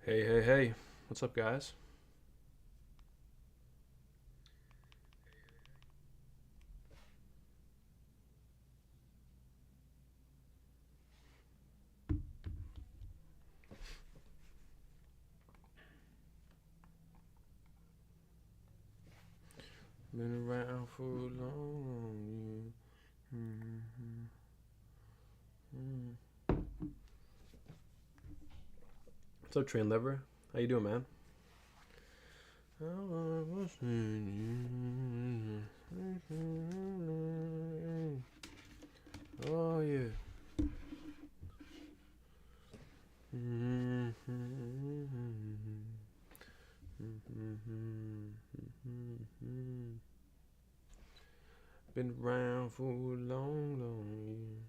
Hey, hey, hey. What's up, guys? Been around for long. What's up, Train Liver? How you doing, man? Oh, yeah. Been around for a long, long year.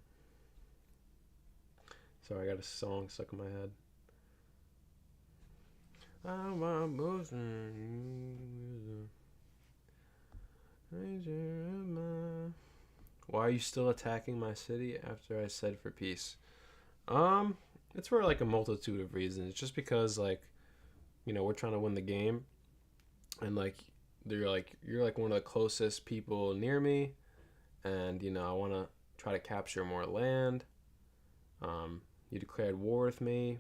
Sorry, I got a song stuck in my head. Why are you still attacking my city after I said for peace? Um, it's for like a multitude of reasons. Just because we're trying to win the game, and you're like one of the closest people near me, and I want to try to capture more land. You declared war with me.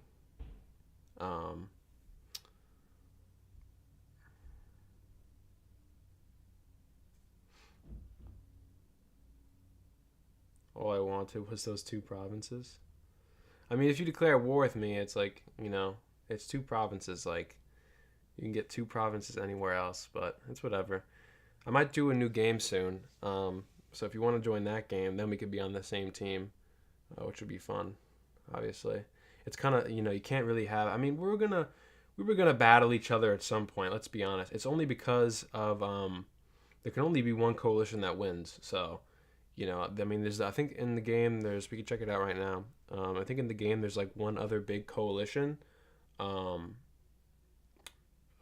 Um, all I wanted was those two provinces. I mean, if you declare war with me, it's it's two provinces. Like, you can get two provinces anywhere else, but it's whatever. I might do a new game soon. So if you want to join that game, then we could be on the same team, which would be fun. Obviously, it's kind of you can't really have. I mean, we were gonna battle each other at some point. Let's be honest. It's only because of there can only be one coalition that wins. So I mean, I think in the game we can check it out right now. I think in the game there's like one other big coalition. Um,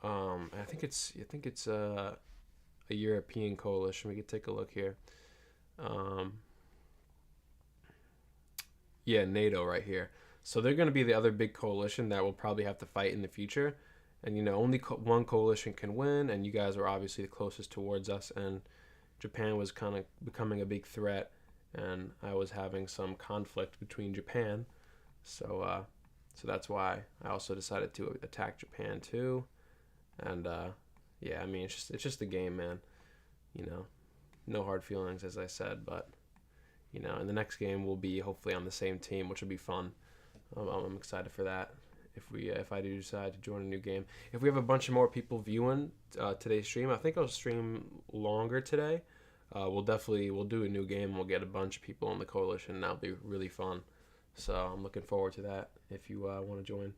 I think it's a European coalition. We could take a look here. Um, yeah, NATO right here. So they're going to be the other big coalition that will probably have to fight in the future. And only one coalition can win, and you guys are obviously the closest towards us. And Japan was kind of becoming a big threat, and I was having some conflict between Japan. So that's why I also decided to attack Japan too. And yeah, I mean it's just the game, man. You know, no hard feelings, as I said, but in the next game we'll be hopefully on the same team, which will be fun. I'm excited for that. If I do decide to join a new game, if we have a bunch of more people viewing today's stream, I think I'll stream longer today. We'll do a new game. And we'll get a bunch of people in the coalition. And that'll be really fun. So I'm looking forward to that. If you want to join,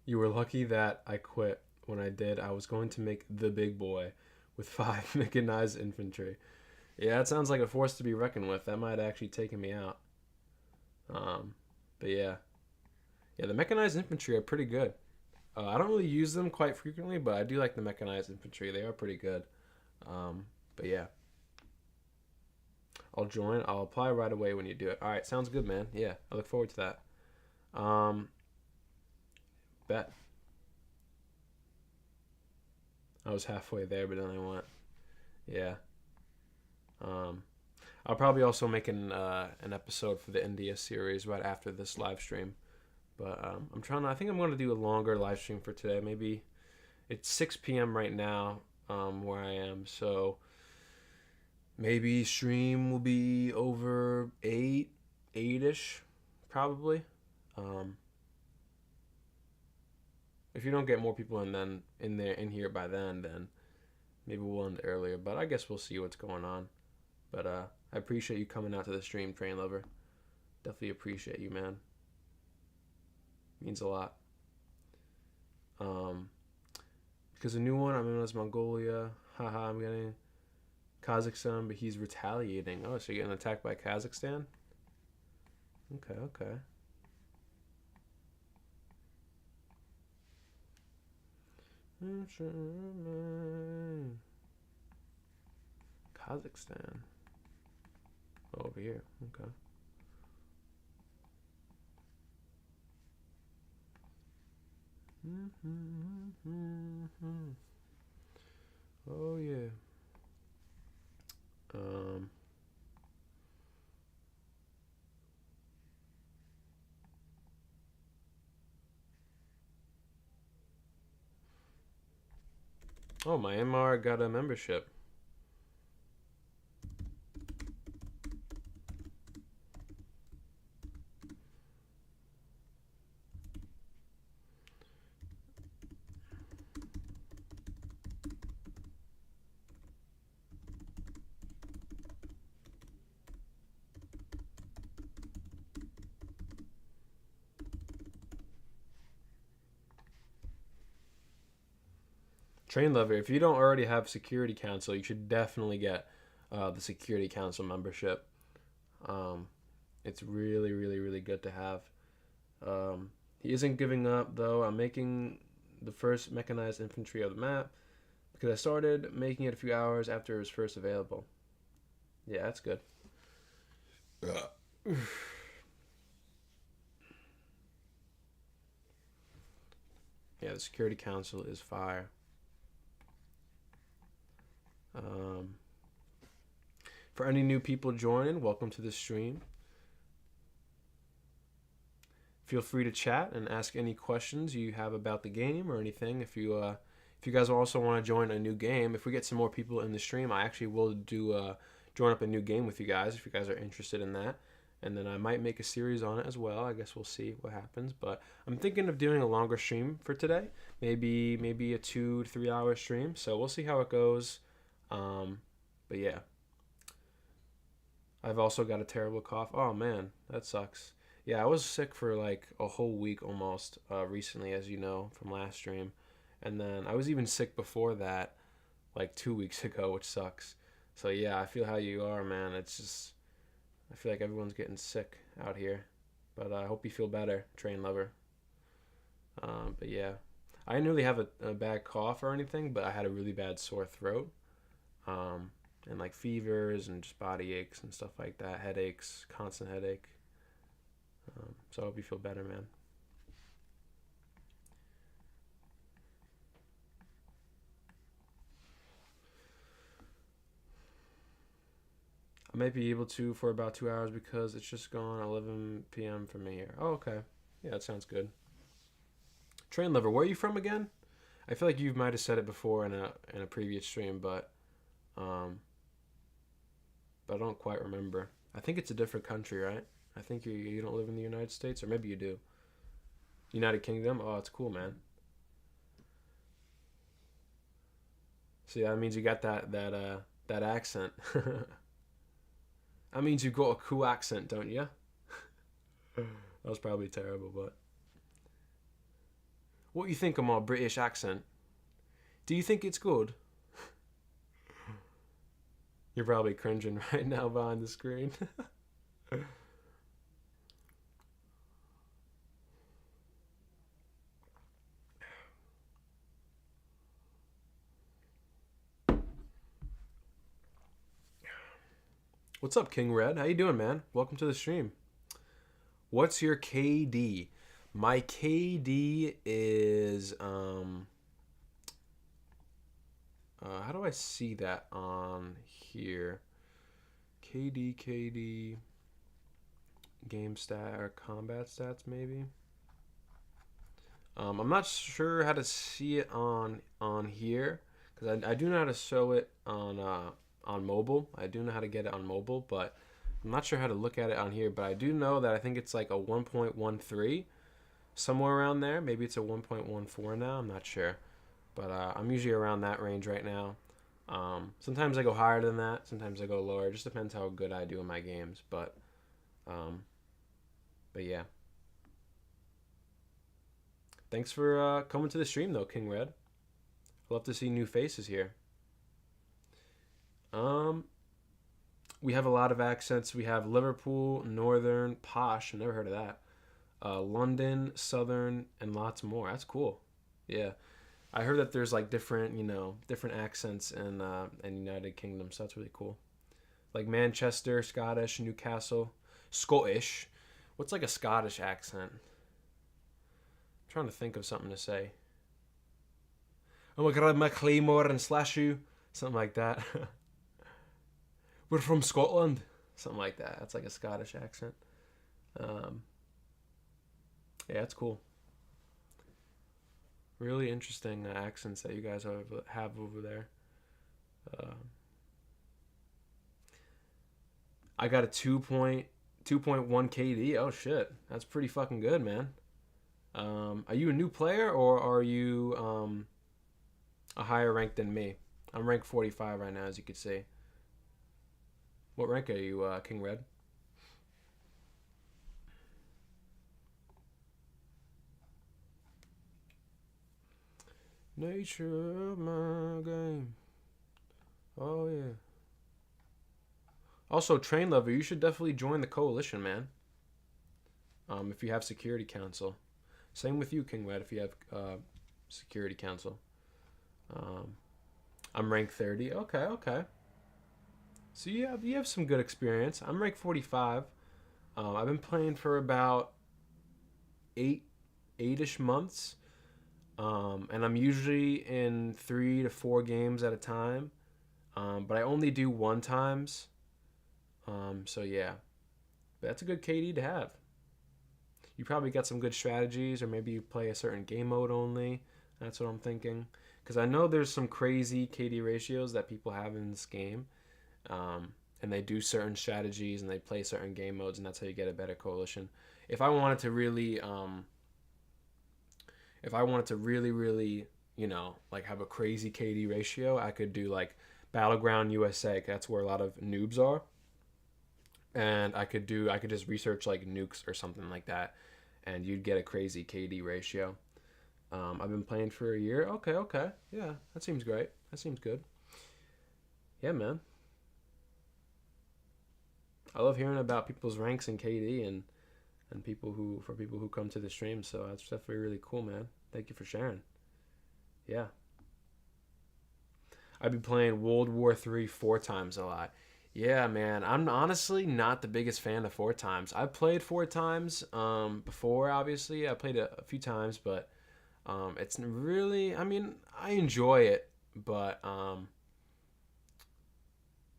you were lucky that I quit. When I did, I was going to make the big boy with five mechanized infantry. Yeah, that sounds like a force to be reckoned with. That might have actually taken me out. Um, but yeah, the mechanized infantry are pretty good. I don't really use them quite frequently, but I do like the mechanized infantry. They are pretty good. But yeah, I'll join. I'll apply right away when you do it. All right, sounds good, man. Yeah, I look forward to that. Um, bet. I was halfway there, but then I went. Yeah. Um, I'll probably also make an episode for the India series right after this live stream. But I'm trying to. I think I'm going to do a longer live stream for today. Maybe it's 6 p.m. right now where I am. So maybe stream will be over 8ish, probably. Um, if you don't get more people in here by then maybe we'll end earlier. But I guess we'll see what's going on. But I appreciate you coming out to the stream, Train Lover. Definitely appreciate you, man. Means a lot. Um, because a new one, I'm in Mongolia. Haha, I'm getting Kazakhstan, but he's retaliating. Oh, so you're getting attacked by Kazakhstan? Okay, okay. Kazakhstan. Over here. Okay. Oh yeah. Um. Oh, my MR got a membership. Train Lover, if you don't already have Security Council, you should definitely get the Security Council membership. Um, it's really, really, really good to have. He isn't giving up, though. I'm making the first mechanized infantry of the map because I started making it a few hours after it was first available. Yeah, that's good. Yeah, the Security Council is fire. Um, for any new people joining, welcome to the stream. Feel free to chat and ask any questions you have about the game or anything. If you guys also want to join a new game, if we get some more people in the stream, I actually will do join up a new game with you guys if you guys are interested in that. And then I might make a series on it as well. I guess we'll see what happens. But I'm thinking of doing a longer stream for today. Maybe a 2 to 3 hour stream. So we'll see how it goes. But yeah. I've also got a terrible cough. Oh man, that sucks. Yeah, I was sick for like a whole week almost recently, as you know, from last stream. And then I was even sick before that, like 2 weeks ago, which sucks. So yeah, I feel how you are, man. It's just, I feel like everyone's getting sick out here. But I hope you feel better, Train Lover. But yeah, I didn't really have a bad cough or anything, but I had a really bad sore throat. Um, and like fevers and just body aches and stuff like that, headaches, constant headache. So I hope you feel better, man. I might be able to for about 2 hours because it's just gone 11 p.m. for me here. Oh, okay. Yeah, that sounds good. Train Lover, where are you from again? I feel like you might have said it before in a previous stream, um, but I don't quite remember. I think it's a different country, right? I think you don't live in the United States, or maybe you do. United Kingdom. Oh, it's cool, man. See, that means you got that accent. That means you got a cool accent, don't you? That was probably terrible, but what you think of my British accent? Do you think it's good? You're probably cringing right now behind the screen. What's up, King Red? How you doing, man? Welcome to the stream. What's your KD? My KD is how do I see that on here? KD game stat or combat stats maybe. I'm not sure how to see it on here because I do know how to show it on mobile. I do know how to get it on mobile, but I'm not sure how to look at it on here. But I do know that I think it's like a 1.13, somewhere around there. Maybe it's a 1.14 now. I'm not sure, but I'm usually around that range right now. Sometimes I go higher than that. Sometimes I go lower. It just depends how good I do in my games. Um, but yeah. Thanks for coming to the stream, though, King Red. I'd love to see new faces here. Um, we have a lot of accents. We have Liverpool, Northern, Posh. I've never heard of that. London, Southern, and lots more. That's cool. Yeah, I heard that there's like different accents in United Kingdom. So that's really cool. Like Manchester, Scottish, Newcastle, Scottish. What's like a Scottish accent? trying to think of something to say. I'm gonna grab my claymore and slash you. Something like that. We're from Scotland. Something like that. That's like a Scottish accent. Yeah, it's cool. Really interesting accents that you guys have over there. I got a 2.1 KD. Oh shit, that's pretty fucking good, man. Are you a new player or are you a higher rank than me? I'm rank 45 right now, as you can see. What rank are you, King Red? Nature of my game. Oh yeah. Also, Train Lover, you should definitely join the coalition, man. If you have Security Council. Same with you, King Red, if you have Security Council. I'm rank 30. Okay, okay. So you have some good experience. I'm rank 45. I've been playing for about eight-ish months. And I'm usually in 3 to 4 games at a time. But I only do one times. So yeah, but that's a good KD to have. You probably got some good strategies, or maybe you play a certain game mode only. That's what I'm thinking. Because I know there's some crazy KD ratios that people have in this game, and they do certain strategies and they play certain game modes, and that's how you get a better coalition. If I wanted to really, really, like have a crazy KD ratio, I could do like Battleground USA. That's where a lot of noobs are. And I could just research like nukes or something like that, and you'd get a crazy KD ratio. I've been playing for a year. Okay, okay, yeah, that seems great. That seems good. Yeah, man. I love hearing about people's ranks in KD and people who come to the stream. So that's definitely really cool, man. Thank you for sharing. Yeah, I've been playing World War III 4 times a lot. Yeah, man. I'm honestly not the biggest fan of 4 times. I've played 4 times before, obviously. I played a few times, but it's really, I mean, I enjoy it, but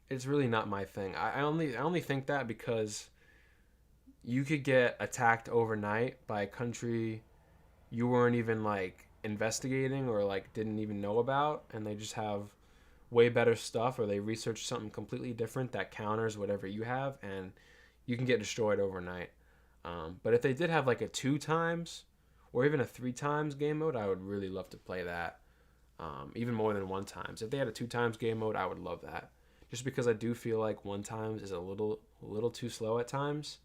it's really not my thing. I only think that because you could get attacked overnight by a country you weren't even like investigating or like didn't even know about, and they just have way better stuff, or they research something completely different that counters whatever you have, and you can get destroyed overnight. But if they did have like a 2 times or even a 3 times game mode, I would really love to play that. Even more than 1 times. If they had a 2 times game mode, I would love that. Just because I do feel like 1 times is a little too slow at times.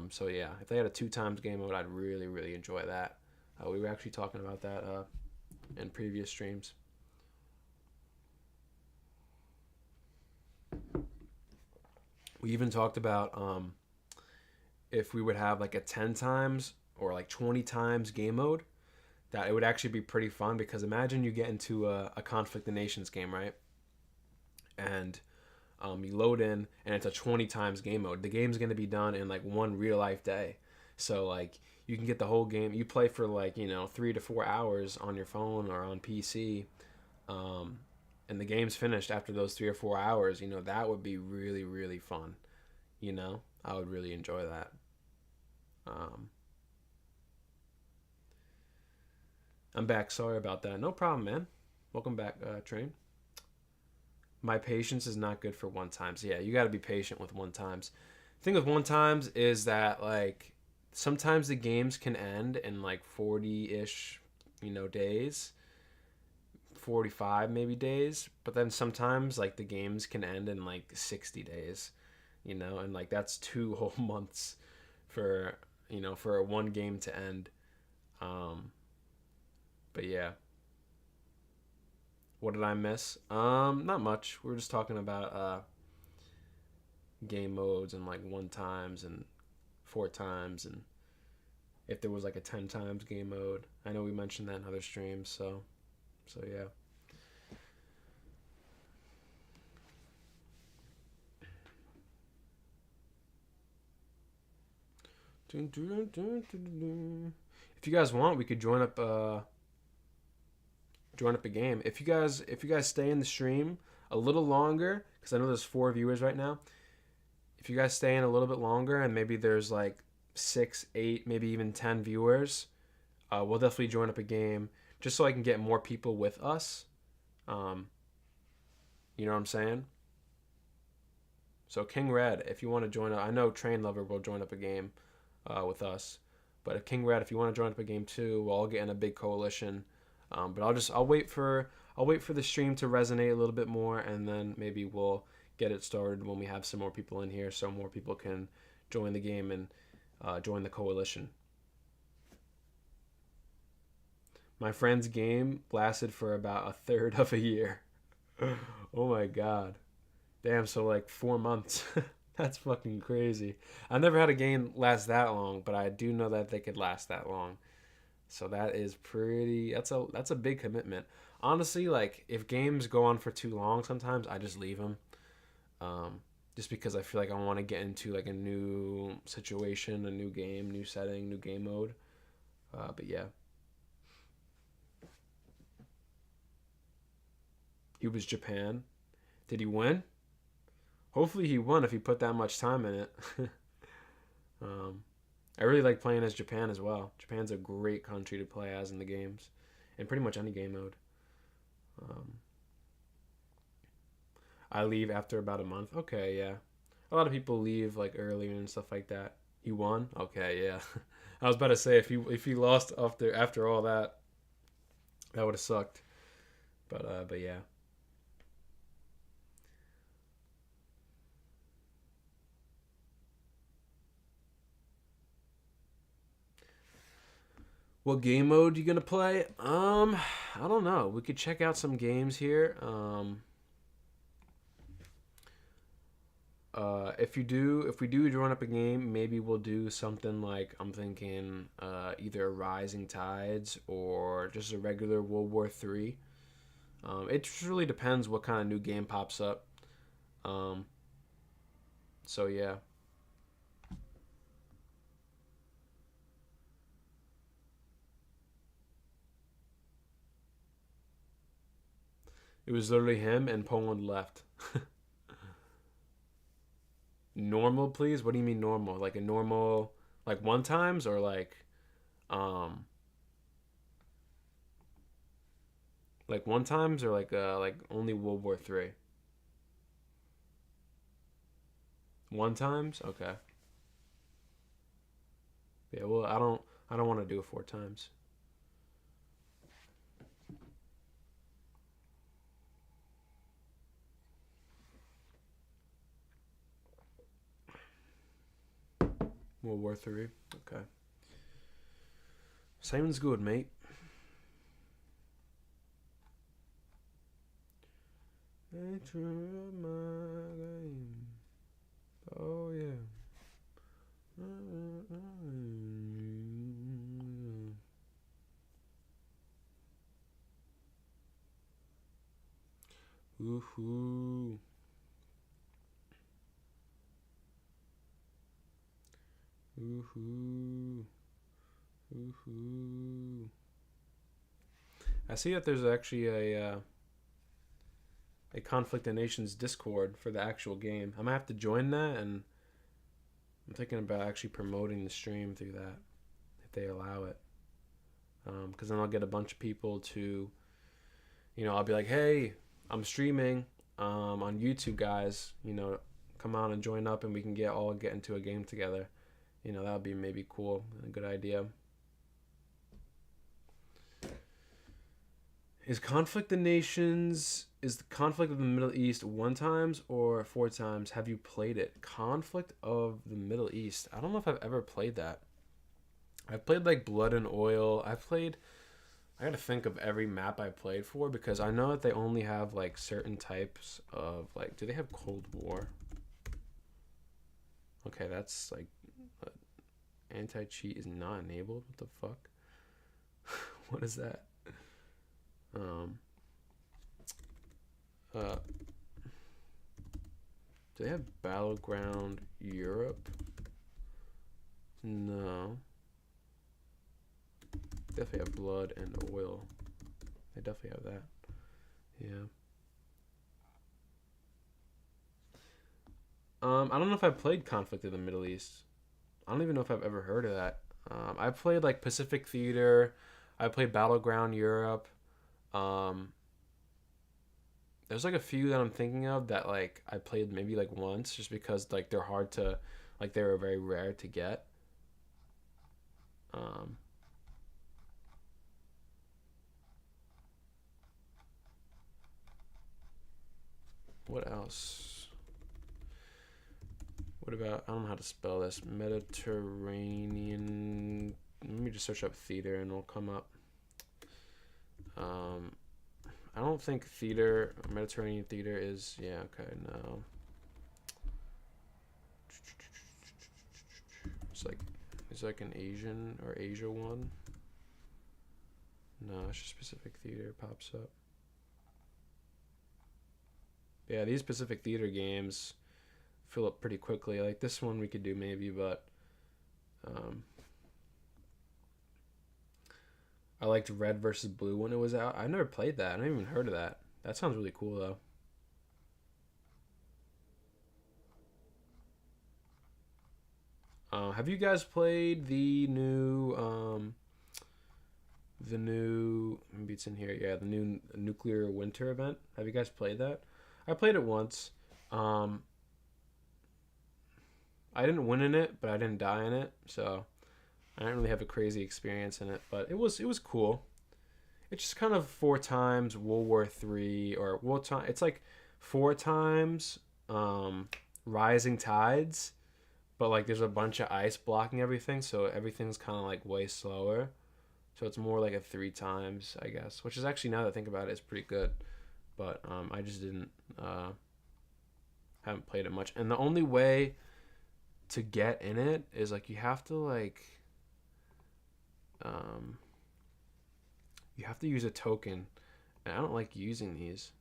So yeah, if they had a 2 times game mode, I'd really really enjoy that. We were actually talking about that in previous streams. We even talked about if we would have like a 10 times or like 20 times game mode, that it would actually be pretty fun. Because imagine you get into a Conflict of Nations game, right? And you load in and it's a 20 times game mode. The game's going to be done in like one real life day. So like you can get the whole game. You play for like 3 to 4 hours on your phone or on PC, and the game's finished after those 3 or 4 hours. That would be really really fun. I would really enjoy that. Um, I'm back. Sorry about that. No problem, man. Welcome back, Train. My patience is not good for 1 times. Yeah, you got to be patient with 1 times. The thing with 1 times is that like sometimes the games can end in like 40-ish, days, 45 maybe days, but then sometimes like the games can end in like 60 days, and like that's 2 whole months for for one game to end. Um, but yeah, what did I miss? Not much. We were just talking about game modes and like 1 times and 4 times, and if there was like a 10 times game mode. I know we mentioned that in other streams, so yeah. if you guys want, we could join up a game. If you guys stay in the stream a little longer, because I know there's 4 viewers right now. If you guys stay in a little bit longer and maybe there's like 6, 8, maybe even 10 viewers, we'll definitely join up a game just so I can get more people with us. You know what I'm saying? So King Red, if you want to join up, I know Train Lover will join up a game with us. But if King Red, if you want to join up a game too, we'll all get in a big coalition. But I'll wait for the stream to resonate a little bit more, and then maybe we'll get it started when we have some more people in here, so more people can join the game and join the coalition. My friend's game lasted for about a third of a year. Oh my god. Damn, so like 4 months. That's fucking crazy. I've never had a game last that long, but I do know that they could last that long. So that is pretty that's a big commitment. Honestly, like if games go on for too long sometimes I just leave them. Just because I feel like I want to get into like a new situation, a new game, new setting, new game mode. But yeah. He was Japan. Did he win? Hopefully he won if he put that much time in it. I really like playing as Japan as well. Japan's a great country to play as in the games, in pretty much any game mode. I leave after about a month. Okay, yeah. A lot of people leave like earlier and stuff like that. He won. Okay, yeah. I was about to say if he lost after all that, that would have sucked. But yeah. What game mode you gonna play? I don't know. We could check out some games here. If we do join up a game, maybe we'll do something like I'm thinking either Rising Tides or just a regular World War III. It just really depends what kind of new game pops up. So yeah. It was literally him and Poland left. Normal, please? What do you mean normal? Like a normal, like one times or um, like one times or like only World War Three? One times? Okay. Yeah. Well, I don't want to do it 4 times. World War Three. Okay. Sounds good, mate. Oh yeah. Woohoo. Woohoo. Woohoo. I see that there's actually a Conflict of Nations Discord for the actual game. I'm gonna have to join that, and I'm thinking about actually promoting the stream through that if they allow it. Because then I'll get a bunch of people to, I'll be like, hey, I'm streaming on YouTube, guys. Come on and join up, and we can get into a game together. That would be maybe cool, a good idea. Is the Conflict of the Middle East 1 times or 4 times? Have you played it? Conflict of the Middle East. I don't know if I've ever played that. I've played like Blood and Oil. I gotta think of every map I played for, because I know that they only have like certain types of like. Do they have Cold War? Okay, that's like anti-cheat is not enabled. What the fuck? What is that? Do they have Battleground Europe? No. definitely have blood and oil. They definitely have that. Yeah. I don't know if I've played Conflict in the Middle East. I don't even know if I've ever heard of that. I played like Pacific Theater. I played Battleground Europe. Um, there's like a few that I'm thinking of that like I played maybe like once just because like they're hard to, like they were very rare to get. Um, what else? What about, I don't know how to spell this. Mediterranean. Let me just search up theater and it'll come up. Um, I don't think theater, Mediterranean theater is, yeah, okay, no. It's like an Asian or Asia one. No, it's just Pacific Theater pops up. Yeah, these Pacific Theater games fill up pretty quickly. Like this one we could do maybe, but um, I liked Red versus Blue when it was out. I never played that. I never even heard of that. That sounds really cool though. Have you guys played the new maybe it's in here? Yeah, the new Nuclear Winter event. Have you guys played that? I played it once. Um, I didn't win in it, but I didn't die in it, so I didn't really have a crazy experience in it. But it was cool. It's just kind of four times World War Three or World time. It's like four times Rising Tides, but like there's a bunch of ice blocking everything, so everything's kind of like way slower. So it's more like a three times, I guess, which is actually now that I think about it, it's pretty good. But I just didn't haven't played it much, and the only way to get in it is like um, you have to use a token, and I don't like using these.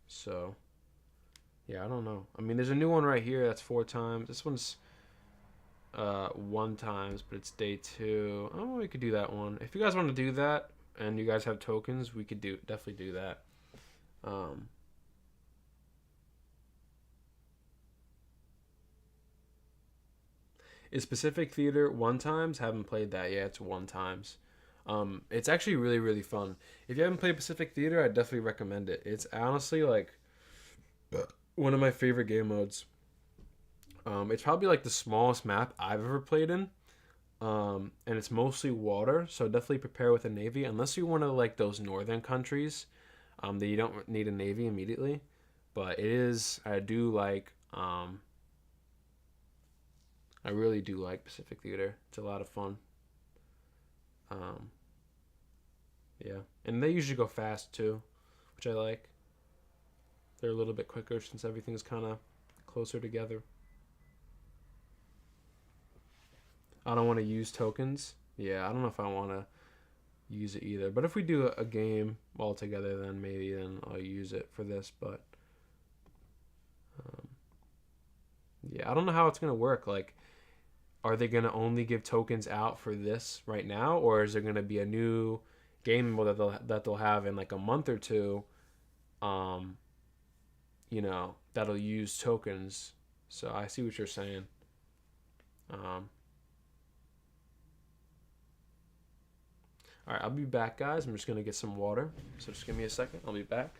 So yeah, I don't know. I mean, there's a new one right here that's four times. This one's one times, but it's day two. Oh, we could do that one. If you guys want to do that and you guys have tokens, we could definitely do that. Um, is Pacific Theater one times? Haven't played that yet. It's one times. It's actually really really fun. If you haven't played Pacific Theater, I definitely recommend it. It's honestly like one of my favorite game modes. It's probably like the smallest map I've ever played in. And it's mostly water, so definitely prepare with a navy unless you want to like those northern countries, that you don't need a navy immediately. But it is, I do like, I really do like Pacific Theater. It's a lot of fun. Um, yeah, and they usually go fast too, which I like. They're a little bit quicker since everything's kind of closer together. I don't want to use tokens. Yeah, I don't know if I want to use it either. But if we do a game all together, then maybe then I'll use it for this. But um, yeah, I don't know how it's gonna work. Like, are they gonna only give tokens out for this right now, or is there gonna be a new game mode that they'll have in like a month or two? Um, that'll use tokens. So I see what you're saying. Um, all right, I'll be back, guys. I'm just gonna get some water. So just give me a second. I'll be back.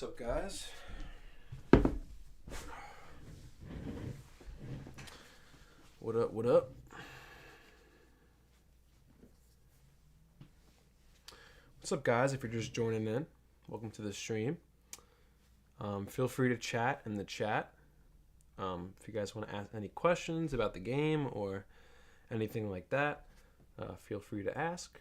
What's up, guys? What up, what up? What's up, guys? If you're just joining in, welcome to the stream. Feel free to chat in the chat. If you guys want to ask any questions about the game or anything like that, feel free to ask.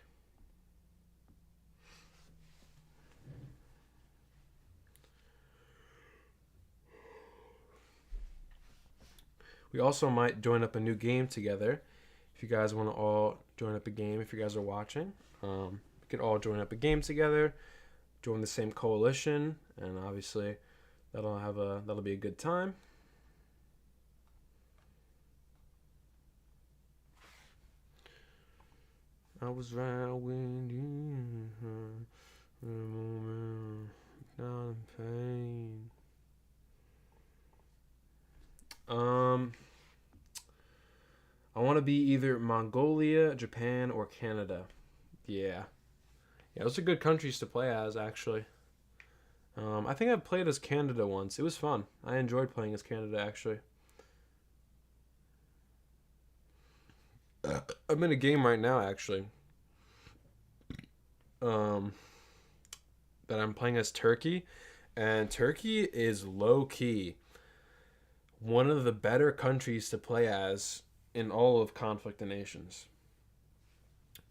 We also might join up a new game together. If you guys want to all join up a game, if you guys are watching, we could all join up a game together, join the same coalition, and obviously that'll be a good time. I was right when you heard the moment, not in pain. I want to be either Mongolia, Japan, or Canada. Yeah, those are good countries to play as, actually. I think I played as Canada once. It was fun. I enjoyed playing as Canada, actually. I'm in a game right now, actually. That I'm playing as Turkey, and Turkey is low key one of the better countries to play as in all of Conflict of Nations.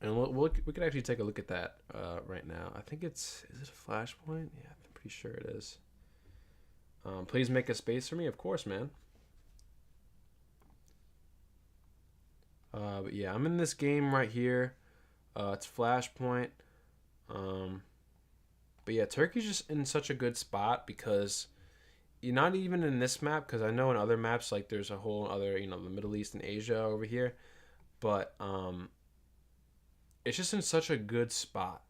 And we could actually take a look at that right now. I think is it a Flashpoint? Yeah, I'm pretty sure it is. Please make a space for me, of course, man. But yeah, I'm in this game right here. It's Flashpoint. But yeah, Turkey's just in such a good spot because you're not even in this map, because I know in other maps, like there's a whole other, the Middle East and Asia over here. But it's just in such a good spot.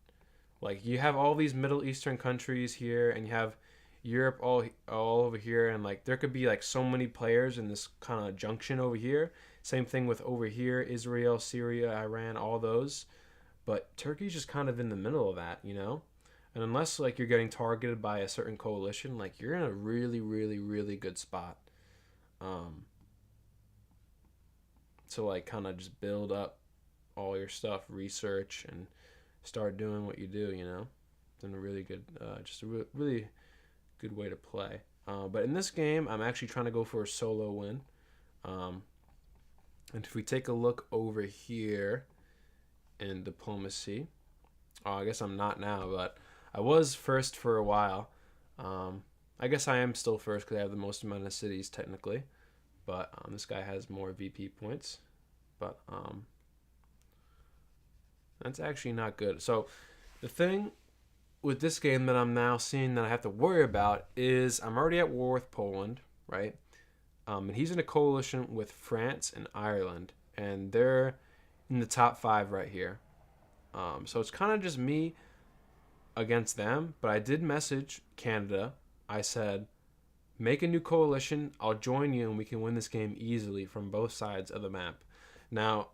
Like, you have all these Middle Eastern countries here, and you have Europe all over here, and like there could be like so many players in this kind of junction over here. Same thing with over here, Israel, Syria, Iran, all those. But Turkey's just kind of in the middle of that, And unless like you're getting targeted by a certain coalition, like you're in a really, really, really good spot. To like kind of just build up all your stuff, research, and start doing what you do, It's in a really good, just a really good way to play. But in this game, I'm actually trying to go for a solo win. And if we take a look over here in diplomacy, I guess I'm not now, but I was first for a while. I guess I am still first because I have the most amount of cities technically, but this guy has more VP points. But that's actually not good. So the thing with this game that I'm now seeing that I have to worry about is I'm already at war with Poland, right? And he's in a coalition with France and Ireland, and they're in the top 5 right here. So it's kind of just me against them, but I did message Canada. I said, make a new coalition, I'll join you, and we can win this game easily from both sides of the map. Now,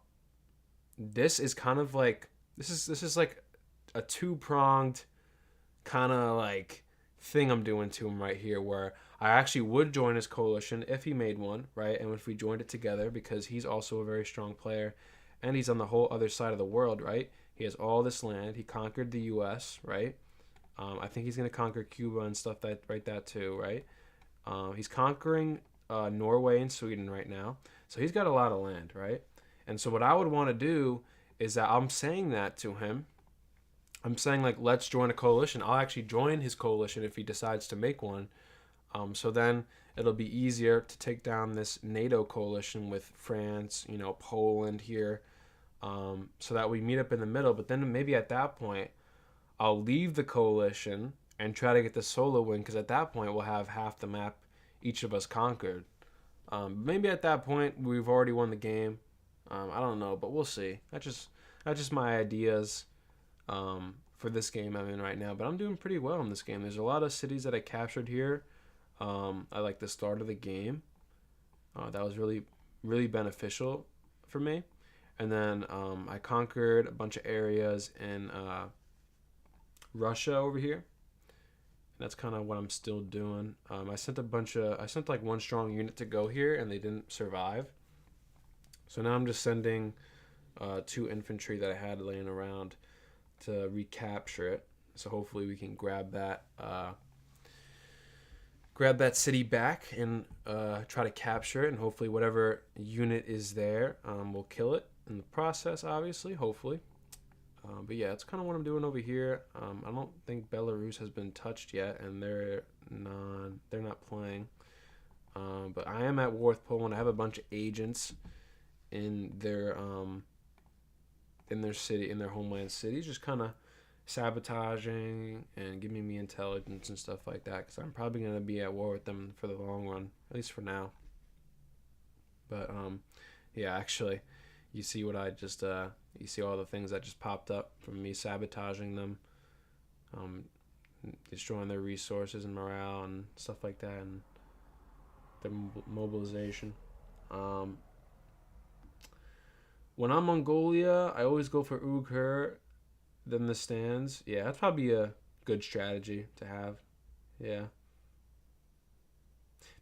this is kind of like, this is like a two-pronged kind of like thing I'm doing to him right here, where I actually would join his coalition if he made one, right? And if we joined it together, because he's also a very strong player, and he's on the whole other side of the world, right? He has all this land. He conquered the U.S., right? I think he's going to conquer Cuba and stuff that too, right? He's conquering Norway and Sweden right now. So he's got a lot of land, right? And so what I would want to do is that I'm saying that to him. I'm saying, like, let's join a coalition. I'll actually join his coalition if he decides to make one. So then it'll be easier to take down this NATO coalition with France, Poland here, so that we meet up in the middle. But then maybe at that point, I'll leave the coalition and try to get the solo win, because at that point we'll have half the map each of us conquered. Maybe at that point we've already won the game. I don't know, but we'll see. That's just my ideas for this game I'm in right now. But I'm doing pretty well in this game. There's a lot of cities that I captured here. I like the start of the game. That was really, really beneficial for me. And then I conquered a bunch of areas in Russia over here. That's kind of what I'm still doing. I sent like one strong unit to go here, and they didn't survive. So now I'm just sending two infantry that I had laying around to recapture it. So hopefully we can grab that city back and try to capture it, and hopefully whatever unit is there will kill it in the process. Obviously, hopefully. But yeah, that's kind of what I'm doing over here. I don't think Belarus has been touched yet, and they're not playing. But I am at war with Poland. I have a bunch of agents in their city, in their homeland cities, just kind of sabotaging and giving me intelligence and stuff like that. Because I'm probably gonna be at war with them for the long run, at least for now. But yeah, actually, you see what I just you see all the things that just popped up from me sabotaging them, um, destroying their resources and morale and stuff like that, and their mobilization. Um, when I'm Mongolia, I always go for Ughur, then the stands. Yeah, that's probably a good strategy to have. Yeah.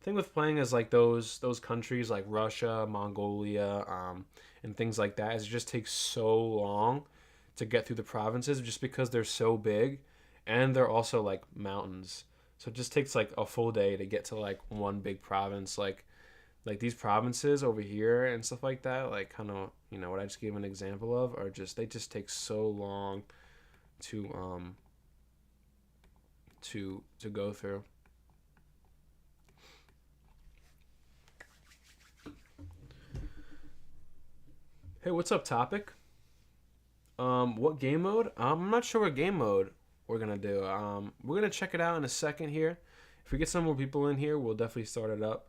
Thing with playing is like those countries like Russia, Mongolia, and things like that is it just takes so long to get through the provinces just because they're so big, and they're also like mountains. So it just takes like a full day to get to like one big province. Like these provinces over here and stuff like that. Like kind of what I just gave an example of are just they just take so long to to go through. Hey, what's up, topic? What game mode? I'm not sure what game mode we're gonna do. We're gonna check it out in a second here. If we get some more people in here, we'll definitely start it up.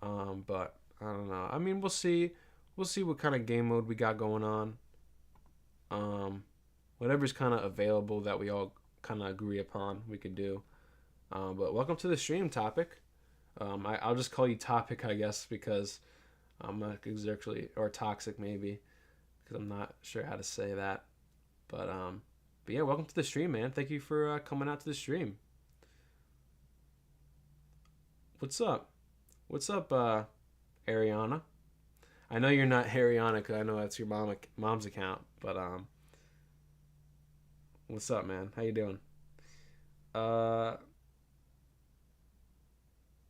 But I don't know. I mean, we'll see. We'll see what kind of game mode we got going on. Um, Whatever's kind of available that we all kind of agree upon, we could do. But welcome to the stream, topic. I'll just call you topic, I guess, because I'm not exactly or toxic maybe because I'm not sure how to say that. But but yeah, welcome to the stream, man. Thank you for coming out to the stream. What's up? What's up, Ariana? I know you're not Ariana because I know that's your mom's account. But what's up, man? How you doing? Uh,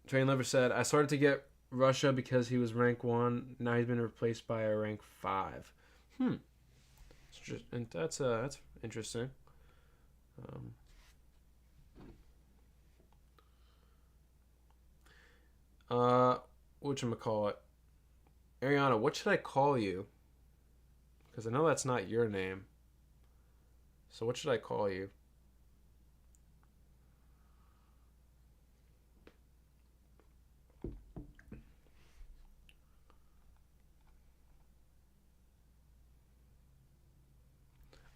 Train Lover said I started to get Russia because he was rank 1. Now he's been replaced by a rank 5. Hmm. And that's interesting. Um, uh, whatchamacallit? Ariana, what should I call you? Because I know that's not your name. So what should I call you?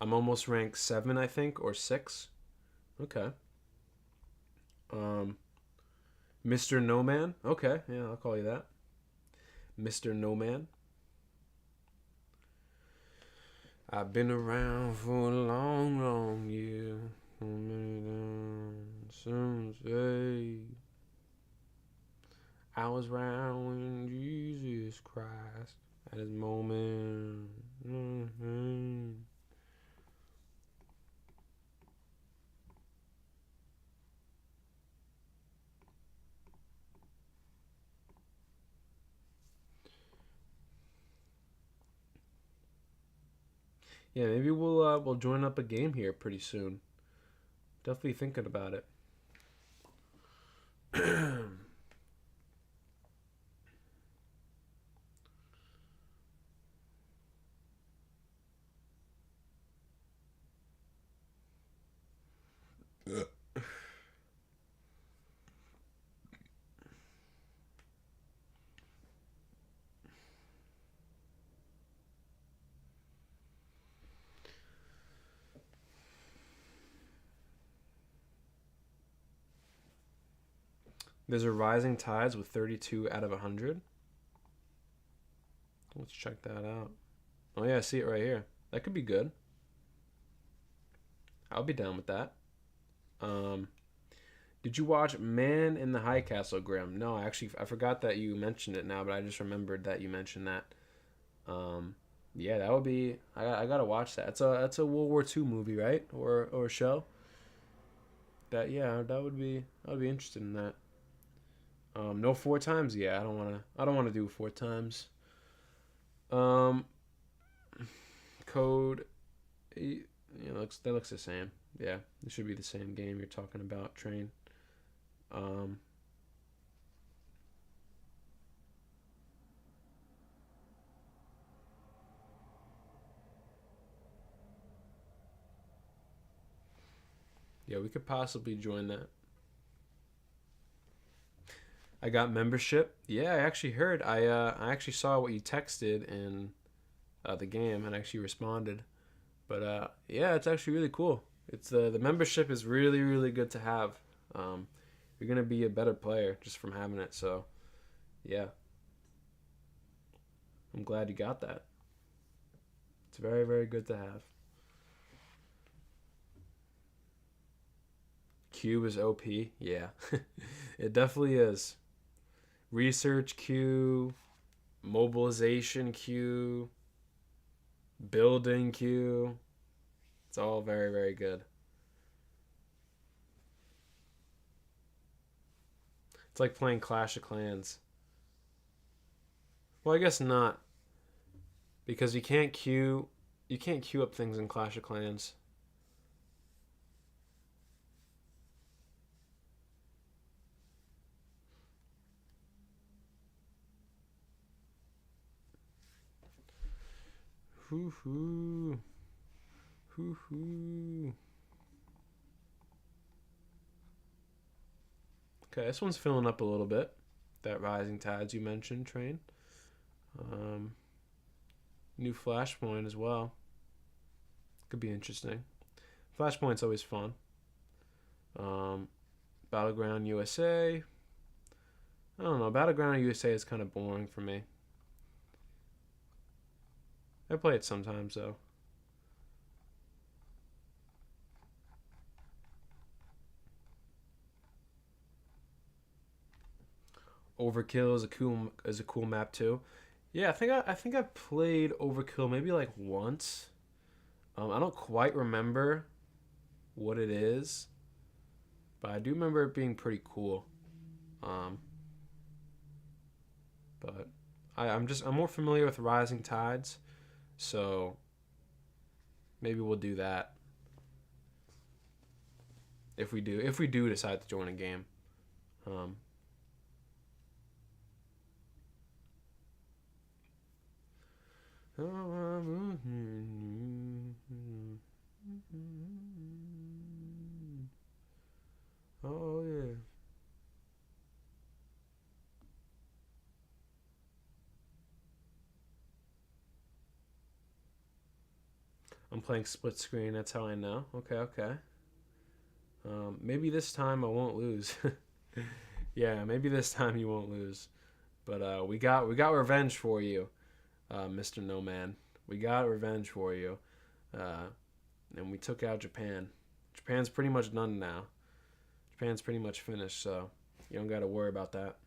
I'm almost rank 7, I think, or 6. Okay. Um, Mr. No Man. Okay, yeah, I'll call you that. Mr. No Man. I've been around for a long, long year. Some say I was around when Jesus Christ at his moment. Mm-hmm. Yeah, maybe we'll join up a game here pretty soon. Definitely thinking about it. There's a Rising Tides with 32 out of 100. Let's check that out. Oh yeah, I see it right here. That could be good. I'll be down with that. Um, Did you watch Man in the High Castle, Grim? No, actually, I forgot that you mentioned it now, but I just remembered that you mentioned that. Um, yeah, that would be. I gotta watch that. It's a World War II movie, right? Or show. That yeah, that would be. I would be interested in that. No four times. Yeah, I don't wanna. I don't wanna do four times. Um, Code. That looks the same. Yeah, it should be the same game you're talking about. Train. Um, yeah, we could possibly join that. I got membership. Yeah, I actually heard. I actually saw what you texted in the game and actually responded. But yeah, it's actually really cool. It's the membership is really really good to have. Um, you're gonna be a better player just from having it. So yeah, I'm glad you got that. It's very very good to have. Cube is OP. Yeah, it definitely is. Research queue, mobilization queue, building queue. It's all very, very good. It's like playing Clash of Clans. Well, I guess not because you can't queue up things in Clash of Clans. Hoo hoo. Hoo hoo. Okay, this one's filling up a little bit. That Rising Tides you mentioned, train. Um, New Flashpoint as well. Could be interesting. Flashpoint's always fun. Um, Battleground USA. I don't know. Battleground USA is kind of boring for me. I play it sometimes though. Overkill is a cool map too. Yeah, I think I played Overkill maybe like once. I don't quite remember what it is, but I do remember it being pretty cool. Um, but I'm more familiar with Rising Tides, so maybe we'll do that if we do decide to join a game. Um, oh yeah. I'm playing split screen. That's how I know. Okay, okay. Maybe this time I won't lose. Yeah, maybe this time you won't lose. But we got revenge for you, Mr. No Man. We got revenge for you, uh, and we took out Japan. Japan's pretty much done now. Japan's pretty much finished, so you don't got to worry about that.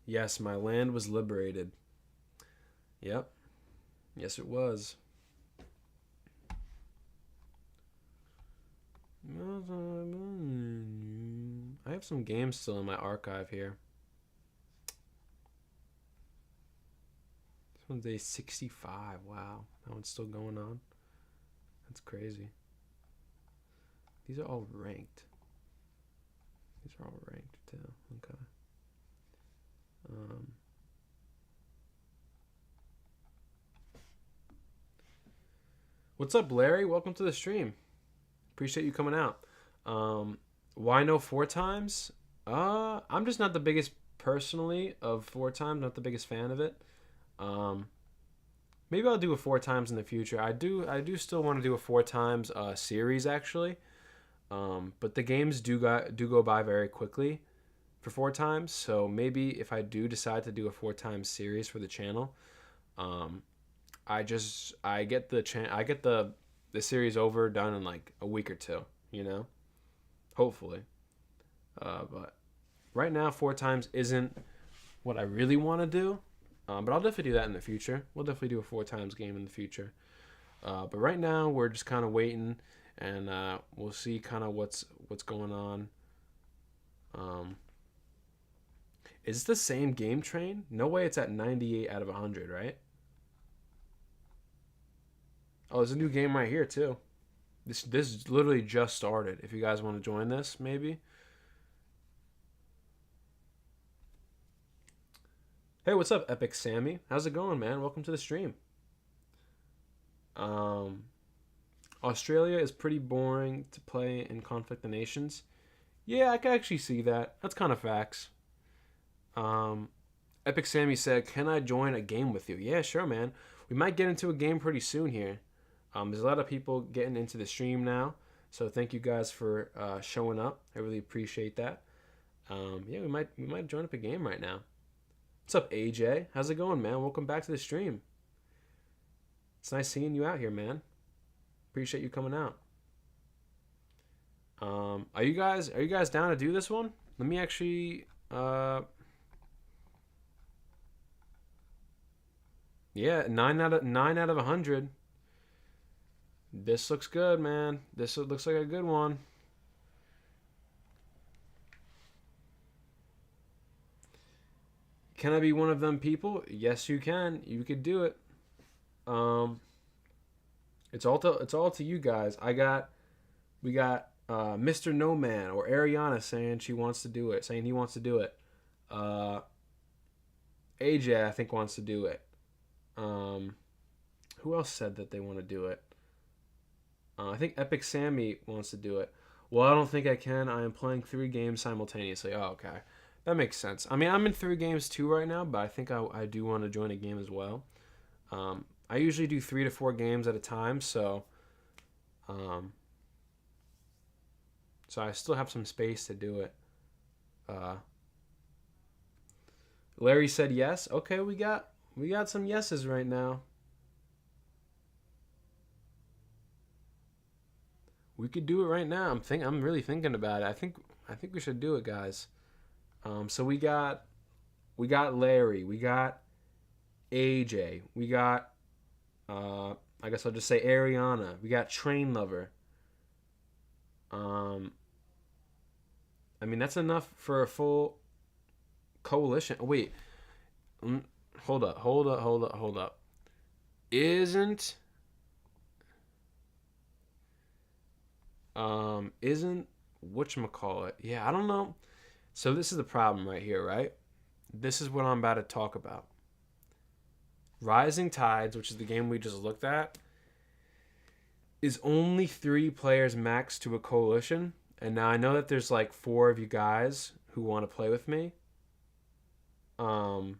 Yes, my land was liberated. Yep. Yes, it was. I have some games still in my archive here. This one's a 65. Wow. That one's still going on. That's crazy. These are all ranked. These are all ranked too. Okay. Um, what's up, Larry? Welcome to the stream. Appreciate you coming out. Why no four times? I'm just not the biggest personally of four times. Not the biggest fan of it. Um, maybe I'll do a 4 times in the future. I do still want to do a 4 times series actually. But the games do go by very quickly for 4 times. So maybe if I do decide to do a 4 times series for the channel, um, I get the series over done in like a week or two. You know, hopefully. But right now, 4 times isn't what I really want to do. But I'll definitely do that in the future. We'll definitely do a 4 times game in the future. But right now, we're just kind of waiting, and we'll see kind of what's going on. Um, is this the same game train? No way, it's at 98 out of 100, right? Oh, there's a new game right here too. This literally just started. If you guys want to join this, maybe. Hey, what's up, Epic Sammy? How's it going, man? Welcome to the stream. Um, Australia is pretty boring to play in Conflict of Nations. Yeah, I can actually see that. That's kind of facts. Um, Epic Sammy said, "Can I join a game with you?" Yeah, sure, man. We might get into a game pretty soon here. There's a lot of people getting into the stream now, so thank you guys for showing up. I really appreciate that. Yeah, we might join up a game right now. What's up, AJ? How's it going, man? Welcome back to the stream. It's nice seeing you out here, man. Appreciate you coming out. Are you guys down to do this one? Let me actually yeah, 9 out of 100. This looks good, man. This looks like a good one. Can I be one of them people? Yes, you can. You could do it. Um, it's all to you guys. We got Mr. No Man or Ariana saying she wants to do it, saying he wants to do it. Uh, AJ I think wants to do it. Um, who else said that they want to do it? I think Epic Sammy wants to do it. Well, I don't think I can. I am playing 3 games simultaneously. Oh, okay. That makes sense. I mean, I'm in 3 games too right now, but I think I do want to join a game as well. I usually do 3 to 4 games at a time, um, so I still have some space to do it. Uh, Larry said yes. Okay, we got some yeses right now. We could do it right now. I'm really thinking about it. I think we should do it, guys. So we got Larry, we got AJ, we got I guess I'll just say Ariana, we got Train Lover. Um, I mean that's enough for a full coalition. Oh, wait, mm, hold up. Isn't isn't whatchamacallit? Yeah, I don't know. So this is the problem right here, right? This is what I'm about to talk about. Rising Tides, which is the game we just looked at, is only 3 players max to a coalition. And now I know that there's like 4 of you guys who want to play with me. Um,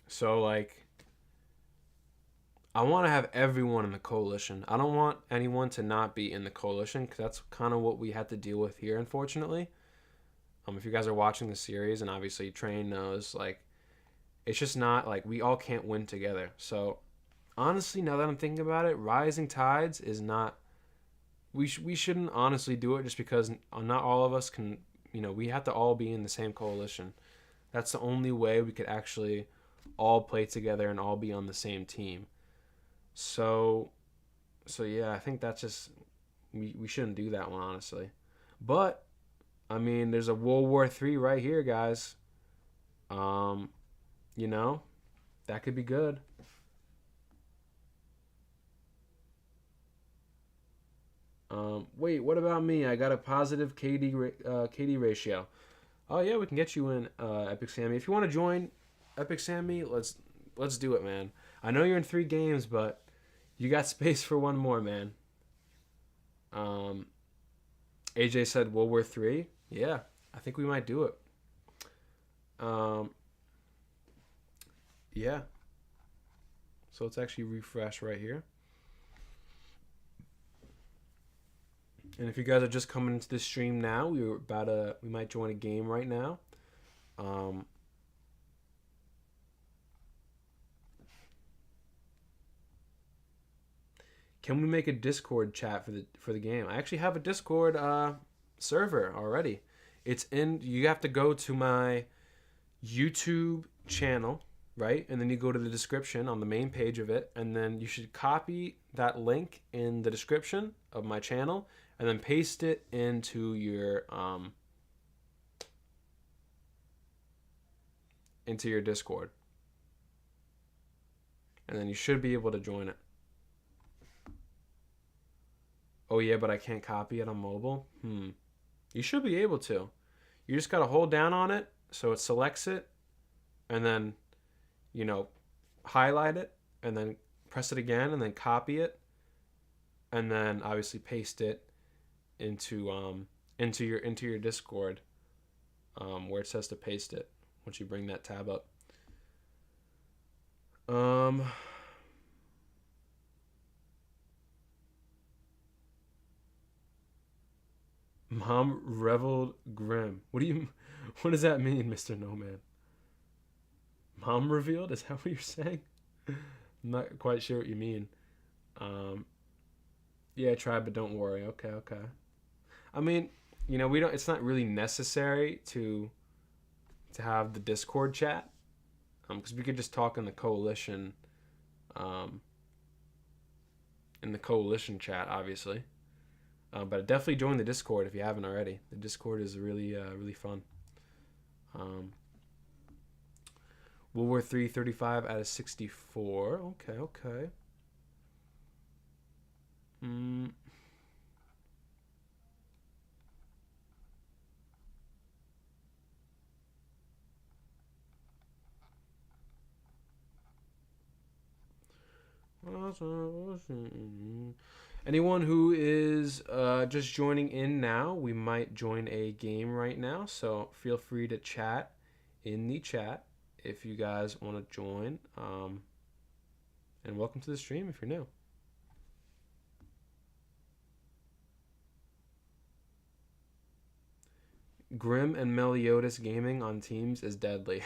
so like I want to have everyone in the coalition. I don't want anyone to not be in the coalition because that's kind of what we had to deal with here, unfortunately. If you guys are watching the series, and obviously Train knows, like, it's just not like we all can't win together. So honestly, now that I'm thinking about it, Rising Tides is not. We shouldn't honestly do it just because not all of us can. We have to all be in the same coalition. That's the only way we could actually all play together and all be on the same team. So, yeah, I think that's just we shouldn't do that one honestly. But I mean, there's a World War III right here, guys. Um, you know, that could be good. Wait, what about me? I got a positive KD ratio. Oh yeah, we can get you in, Epic Sammy. If you want to join Epic Sammy, let's do it, man. I know you're in 3 games, but you got space for one more, man. Um, AJ said World War III. Yeah, I think we might do it. Um, yeah. So let's actually refresh right here. And if you guys are just coming into this stream now, we might join a game right now. Can we make a Discord chat for the game? I actually have a Discord server already. It's in. You have to go to my YouTube channel, right? And then you go to the description on the main page of it, and then you should copy that link in the description of my channel, and then paste it into your Discord, and then you should be able to join it. Oh yeah, but I can't copy it on mobile. You should be able to. You just gotta hold down on it so it selects it, and then, highlight it, and then press it again, and then copy it, and then obviously paste it into your Discord, where it says to paste it once you bring that tab up. Mom reveled grim. What does that mean, Mr. Nomad? Mom revealed? Is that what you're saying? I'm not quite sure what you mean. Yeah, try, but don't worry. Okay. I mean, we don't. It's not really necessary to have the Discord chat, because we could just talk in the coalition, chat, obviously. But definitely join the Discord if you haven't already. The Discord is really fun. World War III, 35 out of 64. Okay. Anyone who is just joining in now, we might join a game right now, so feel free to chat in the chat if you guys want to join. And welcome to the stream if you're new. Grim and Meliodas Gaming on teams is deadly.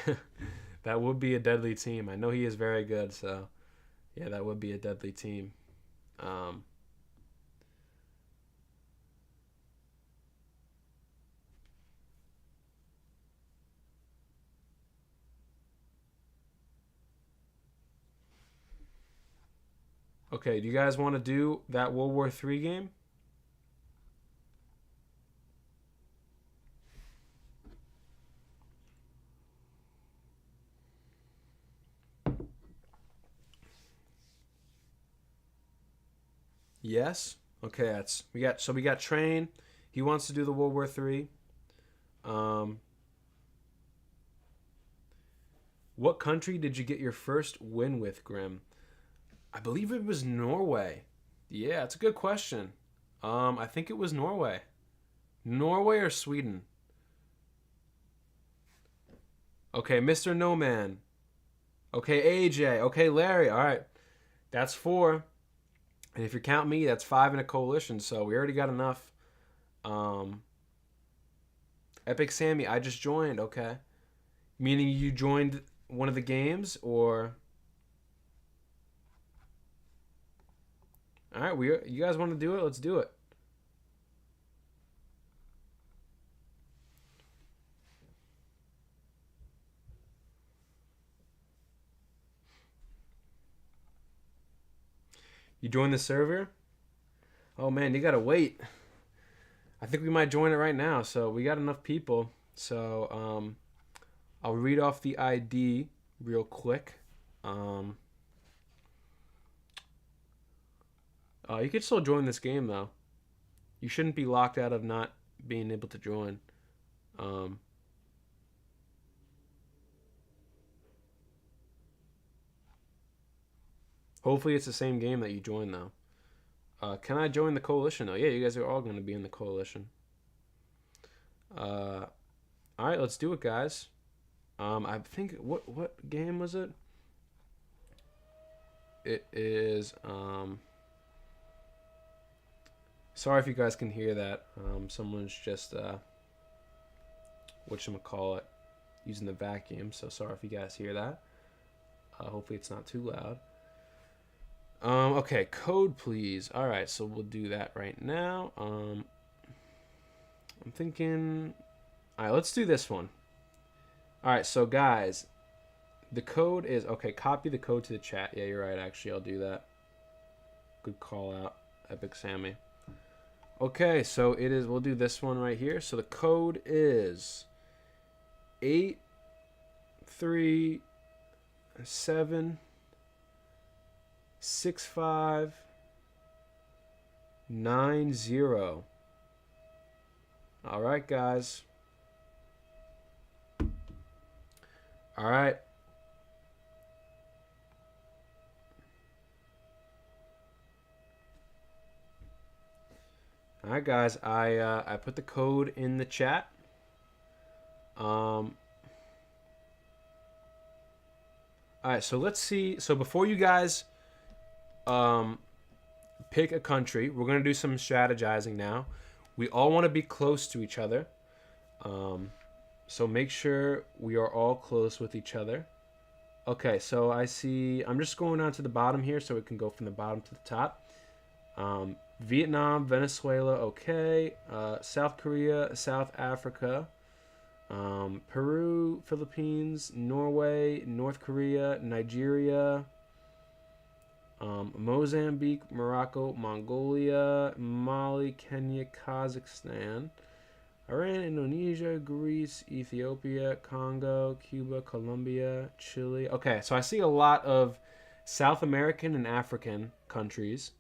That would be a deadly team. I know he is very good, so yeah, that would be a deadly team. Okay, do you guys want to do that World War III game? Yes. Okay, we got Train. He wants to do the World War III. What country did you get your first win with, Grim? I believe it was Norway. Yeah, it's a good question. I think it was Norway. Norway or Sweden? Okay, Mr. No Man. Okay, AJ. Okay, Larry. All right. That's 4. And if you count me, that's 5 in a coalition. So we already got enough. Epic Sammy, I just joined. Okay. Meaning you joined one of the games, or... All right, you guys want to do it? Let's do it. You join the server? Oh man, you gotta wait. I think we might join it right now. So we got enough people. So I'll read off the ID real quick. You could still join this game though. You shouldn't be locked out of not being able to join. Hopefully it's the same game that you joined though. Can I join the coalition though? Yeah, you guys are all going to be in the coalition. All right, let's do it, guys. I think what game was it? it is sorry if you guys can hear that. Someone's just whatchamacallit, using the vacuum, so sorry if you guys hear that. Hopefully it's not too loud. Okay, code please. All right, so we'll do that right now. I'm thinking, all right, let's do this one. All right, so guys, the code is, okay, copy the code to the chat. Yeah, you're right, actually, I'll do that. Good call out, Epic Sammy. Okay, so it is, we'll do this one right here. So the code is 8376590. All right, guys. All right. All right, guys. I put the code in the chat. All right, so let's see. So before you guys pick a country, we're gonna do some strategizing now. We all want to be close to each other. So make sure we are all close with each other. Okay, so I see, I'm just going down to the bottom here so we can go from the bottom to the top. Vietnam, Venezuela, okay. South Korea, South Africa, Peru, Philippines, Norway, North Korea, Nigeria, Mozambique, Morocco, Mongolia, Mali, Kenya, Kazakhstan, Iran, Indonesia, Greece, Ethiopia, Congo, Cuba, Colombia, Chile. Okay, so I see a lot of South American and African countries.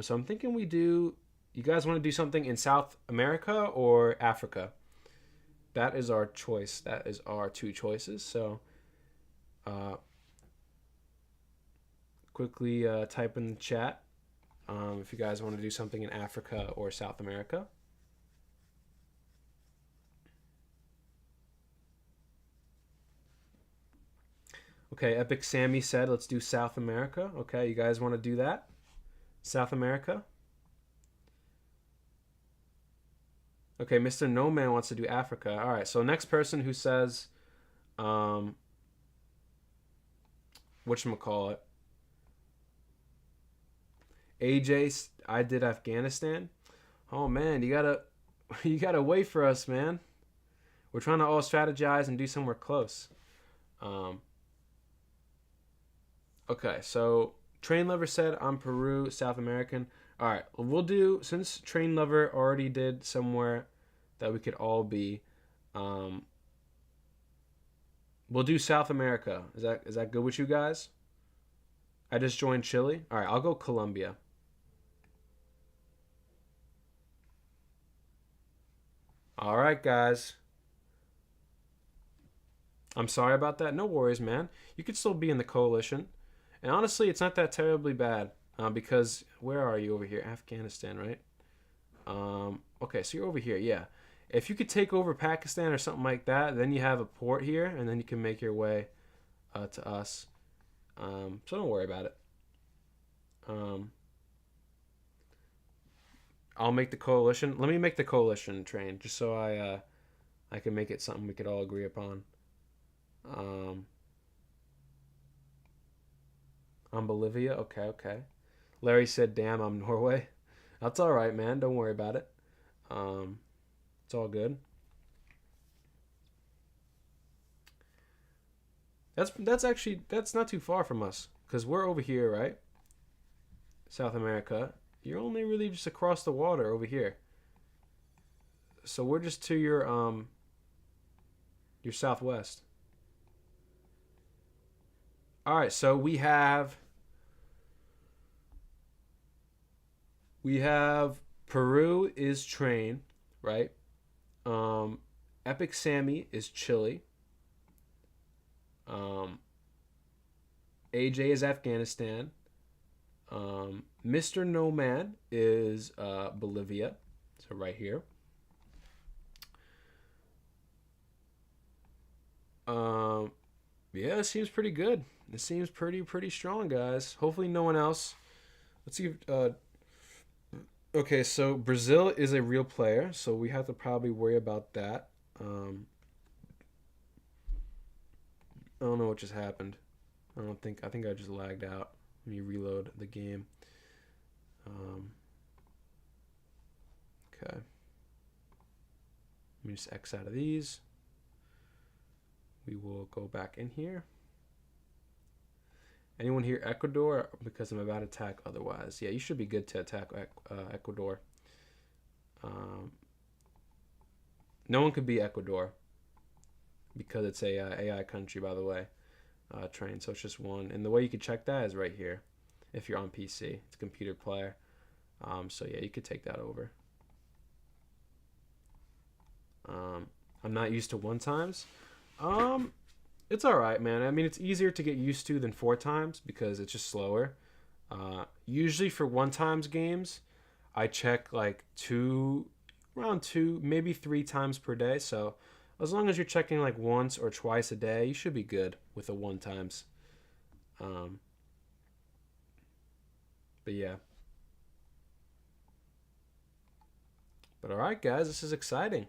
So I'm thinking you guys want to do something in South America or Africa? That is our choice. That is our two choices. So quickly type in the chat if you guys want to do something in Africa or South America. Okay, Epic Sammy said, let's do South America. Okay, you guys want to do that? South America? Okay, Mr. No Man wants to do Africa. All right, so next person who says, whatchamacallit? AJ, I did Afghanistan. Oh man, you gotta wait for us, man. We're trying to all strategize and do somewhere close. Okay, so Train Lover said I'm Peru, South American. All right, we'll do, since Train Lover already did somewhere that we could all be, we'll do South America. Is that good with you guys? I just joined Chile. All right, I'll go Colombia. All right, guys. I'm sorry about that. No worries, man. You could still be in the coalition. And honestly, it's not that terribly bad because where are you over here? Afghanistan, right? Okay, so you're over here, yeah. If you could take over Pakistan or something like that, then you have a port here, and then you can make your way to us. So don't worry about it. I'll make the coalition. Let me make the coalition train, just so I can make it something we could all agree upon. I'm Bolivia. Okay. Larry said, "Damn, I'm Norway." That's all right, man. Don't worry about it. It's all good. That's not too far from us because we're over here, right? South America. You're only really just across the water over here. So we're just to your southwest. All right, so we have Peru is Train, right? Epic Sammy is Chile. AJ is Afghanistan. Mr. No Man is Bolivia, so right here. Yeah, it seems pretty good. It seems pretty strong, guys. Hopefully no one else. Let's see. Okay, so Brazil is a real player, so we have to probably worry about that. I don't know what just happened. I think I just lagged out. Let me reload the game. Okay. Let me just X out of these. We will go back in here. Anyone here Ecuador? Because I'm about to attack otherwise. Yeah, you should be good to attack Ecuador. No one could be Ecuador because it's a AI country, by the way. Train, so it's just one. And the way you could check that is right here. If you're on PC, it's a computer player. So yeah, you could take that over. I'm not used to 1 times. It's all right, man. I mean, it's easier to get used to than 4 times because it's just slower. Usually for 1 times games, I check like around 2, maybe 3 times per day. So as long as you're checking like once or twice a day, you should be good with the 1 times. But yeah. But all right, guys, this is exciting.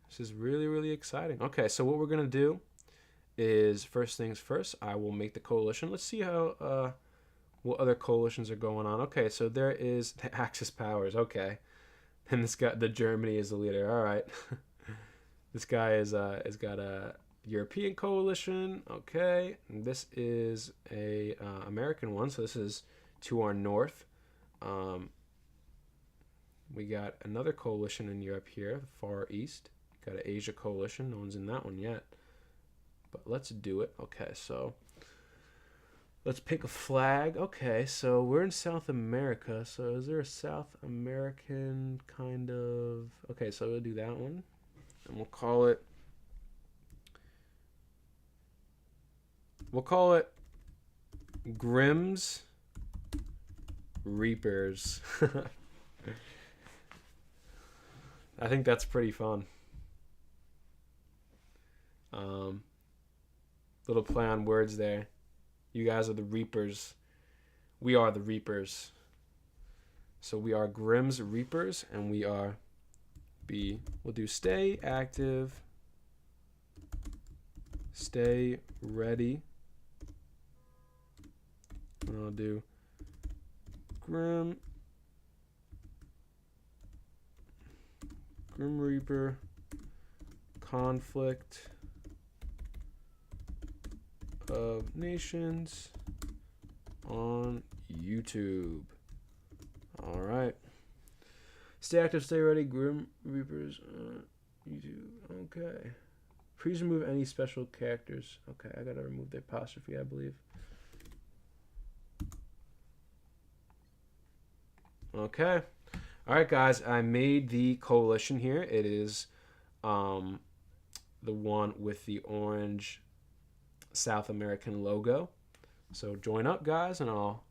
This is really exciting. Okay, so what we're gonna do is first things first. I will make the coalition. Let's see how what other coalitions are going on. Okay, so there is the Axis powers. Okay, and this guy, the Germany is the leader. All right, this guy is got a European coalition. Okay, and this is a American one. So this is to our north. We got another coalition in Europe here, the Far East. Got an Asia coalition. No one's in that one yet. But let's do it. Okay, so let's pick a flag. Okay, so we're in South America. So is there a South American kind of... Okay, so we'll do that one. And we'll call it Grimm's Reapers. I think that's pretty fun. Little play on words there. You guys are the Reapers. We are the Reapers. So we are Grimm's Reapers, and we are we'll do stay active, stay ready, and I'll do Grim Reaper conflict of Nations on YouTube. All right. Stay active, stay ready. Grim Reapers YouTube. Okay. Please remove any special characters. Okay, I gotta remove the apostrophe, I believe. Okay. All right, guys. I made the coalition here. It is the one with the orange South American logo. So join up, guys, and I'll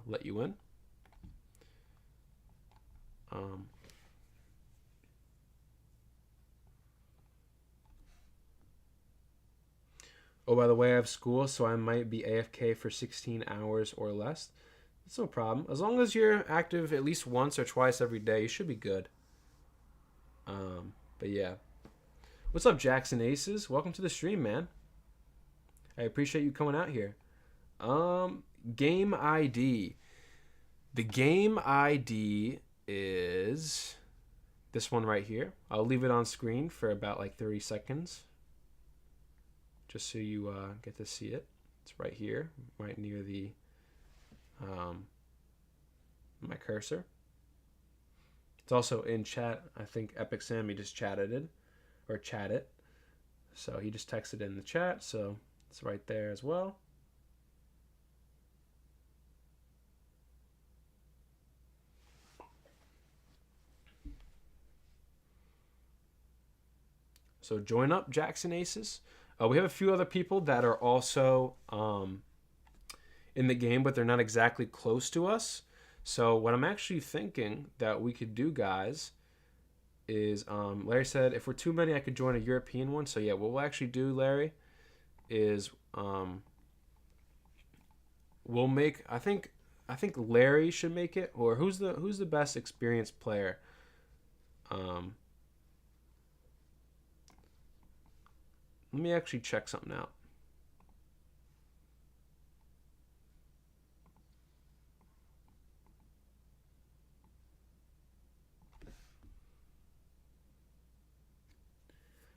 let you in. Oh, by the way, I have school, so I might be AFK for 16 hours or less. It's no problem. As long as you're active at least once or twice every day, you should be good. But yeah. What's up, Jackson Aces? Welcome to the stream, man. I appreciate you coming out here. Game ID. The game ID is this one right here. I'll leave it on screen for about like 30 seconds. Just so you get to see it. It's right here, right near the my cursor. It's also in chat. I think Epic Sammy just chatted it. So he just texted in the chat, so it's right there as well. So join up, Jackson Aces. We have a few other people that are also in the game, but they're not exactly close to us. So what I'm actually thinking that we could do, guys, is Larry said if we're too many, I could join a European one. So yeah, what we'll actually do, Larry, is Um, we'll make. I think Larry should make it. Or who's the best experienced player? Um, Let me actually check something out.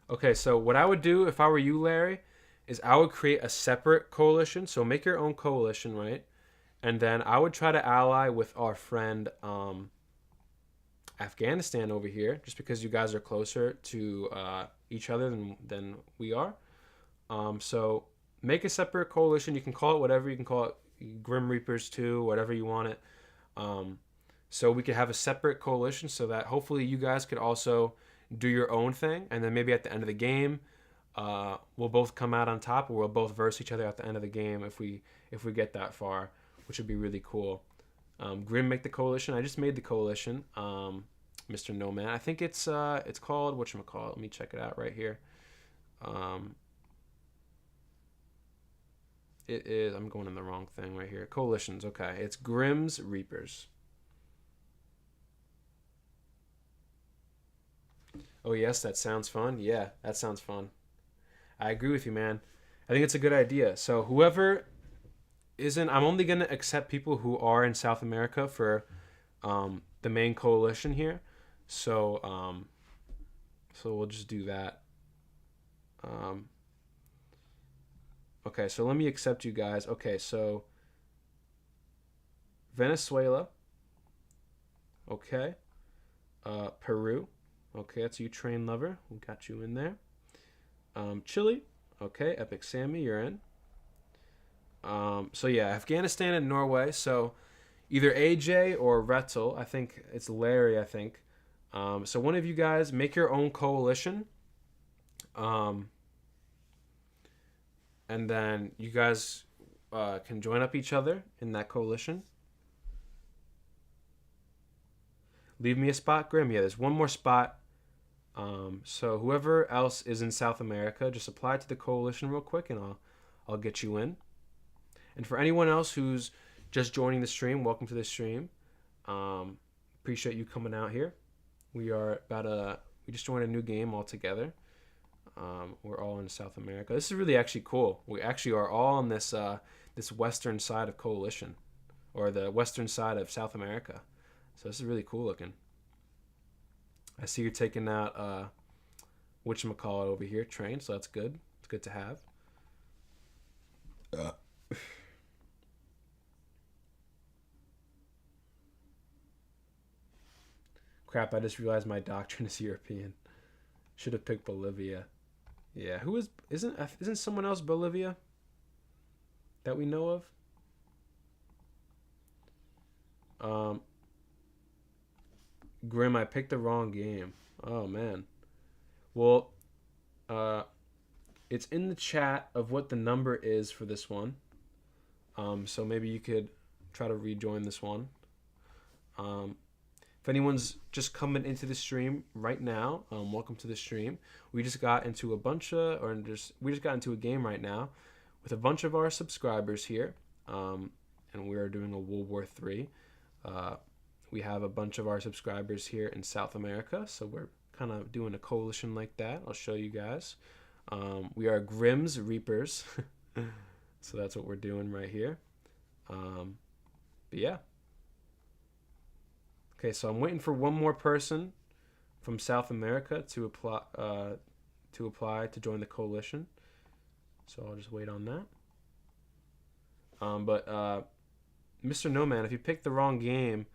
Okay, so what I would do if I were you, Larry, is I would create a separate coalition. So make your own coalition, right? And then I would try to ally with our friend Afghanistan over here, just because you guys are closer to each other than we are. So make a separate coalition. You can call it whatever. You can call it Grim Reapers 2, whatever you want it. Um, so we could have a separate coalition so that hopefully you guys could also do your own thing. And then maybe at the end of the game, we'll both come out on top, or we'll both verse each other at the end of the game if we get that far, which would be really cool. Grim make the coalition. I just made the coalition. Mr. Nomad. I think it's called whatchamacallit. Let me check it out right here. It is. I'm going in the wrong thing right here. Coalitions. Okay, it's Grimm's Reapers. Oh yes, that sounds fun. Yeah, that sounds fun. I agree with you, man. I think it's a good idea. So whoever isn't, I'm only gonna accept people who are in South America for the main coalition here. So so we'll just do that. Um, okay, so let me accept you guys. Okay, so Venezuela. Okay. Peru. Okay, that's you, train lover. We got you in there. Chile. Okay, Epic Sammy, you're in. So yeah, Afghanistan and Norway. So either AJ or Retzel. I think it's Larry. I think. So one of you guys make your own coalition. And then you guys can join up each other in that coalition. Leave me a spot, Grim. Yeah, there's one more spot. So whoever else is in South America, just apply to the coalition real quick, and I'll get you in. And for anyone else who's just joining the stream, welcome to the stream. Appreciate you coming out here. We just joined a new game all together. We're all in South America. This is really actually cool. We actually are all on this western side of coalition, or the western side of South America. So this is really cool looking. I see you're taking out whatchamacallit over here, train. So that's good. It's good to have. Crap! I just realized my doctrine is European. Should have picked Bolivia. Yeah, isn't someone else Bolivia that we know of? Grim, I picked the wrong game. Oh man. Well, it's in the chat of what the number is for this one. So maybe you could try to rejoin this one. If anyone's just coming into the stream right now, welcome to the stream. We just got into we just got into a game right now with a bunch of our subscribers here, and we are doing a World War III. We have a bunch of our subscribers here in South America, so we're kind of doing a coalition like that. I'll show you guys. We are Grimm's Reapers, so that's what we're doing right here. But yeah. Okay, so I'm waiting for one more person from South America to apply to join the coalition. So I'll just wait on that. But Mr. Nomad, if you picked the wrong game,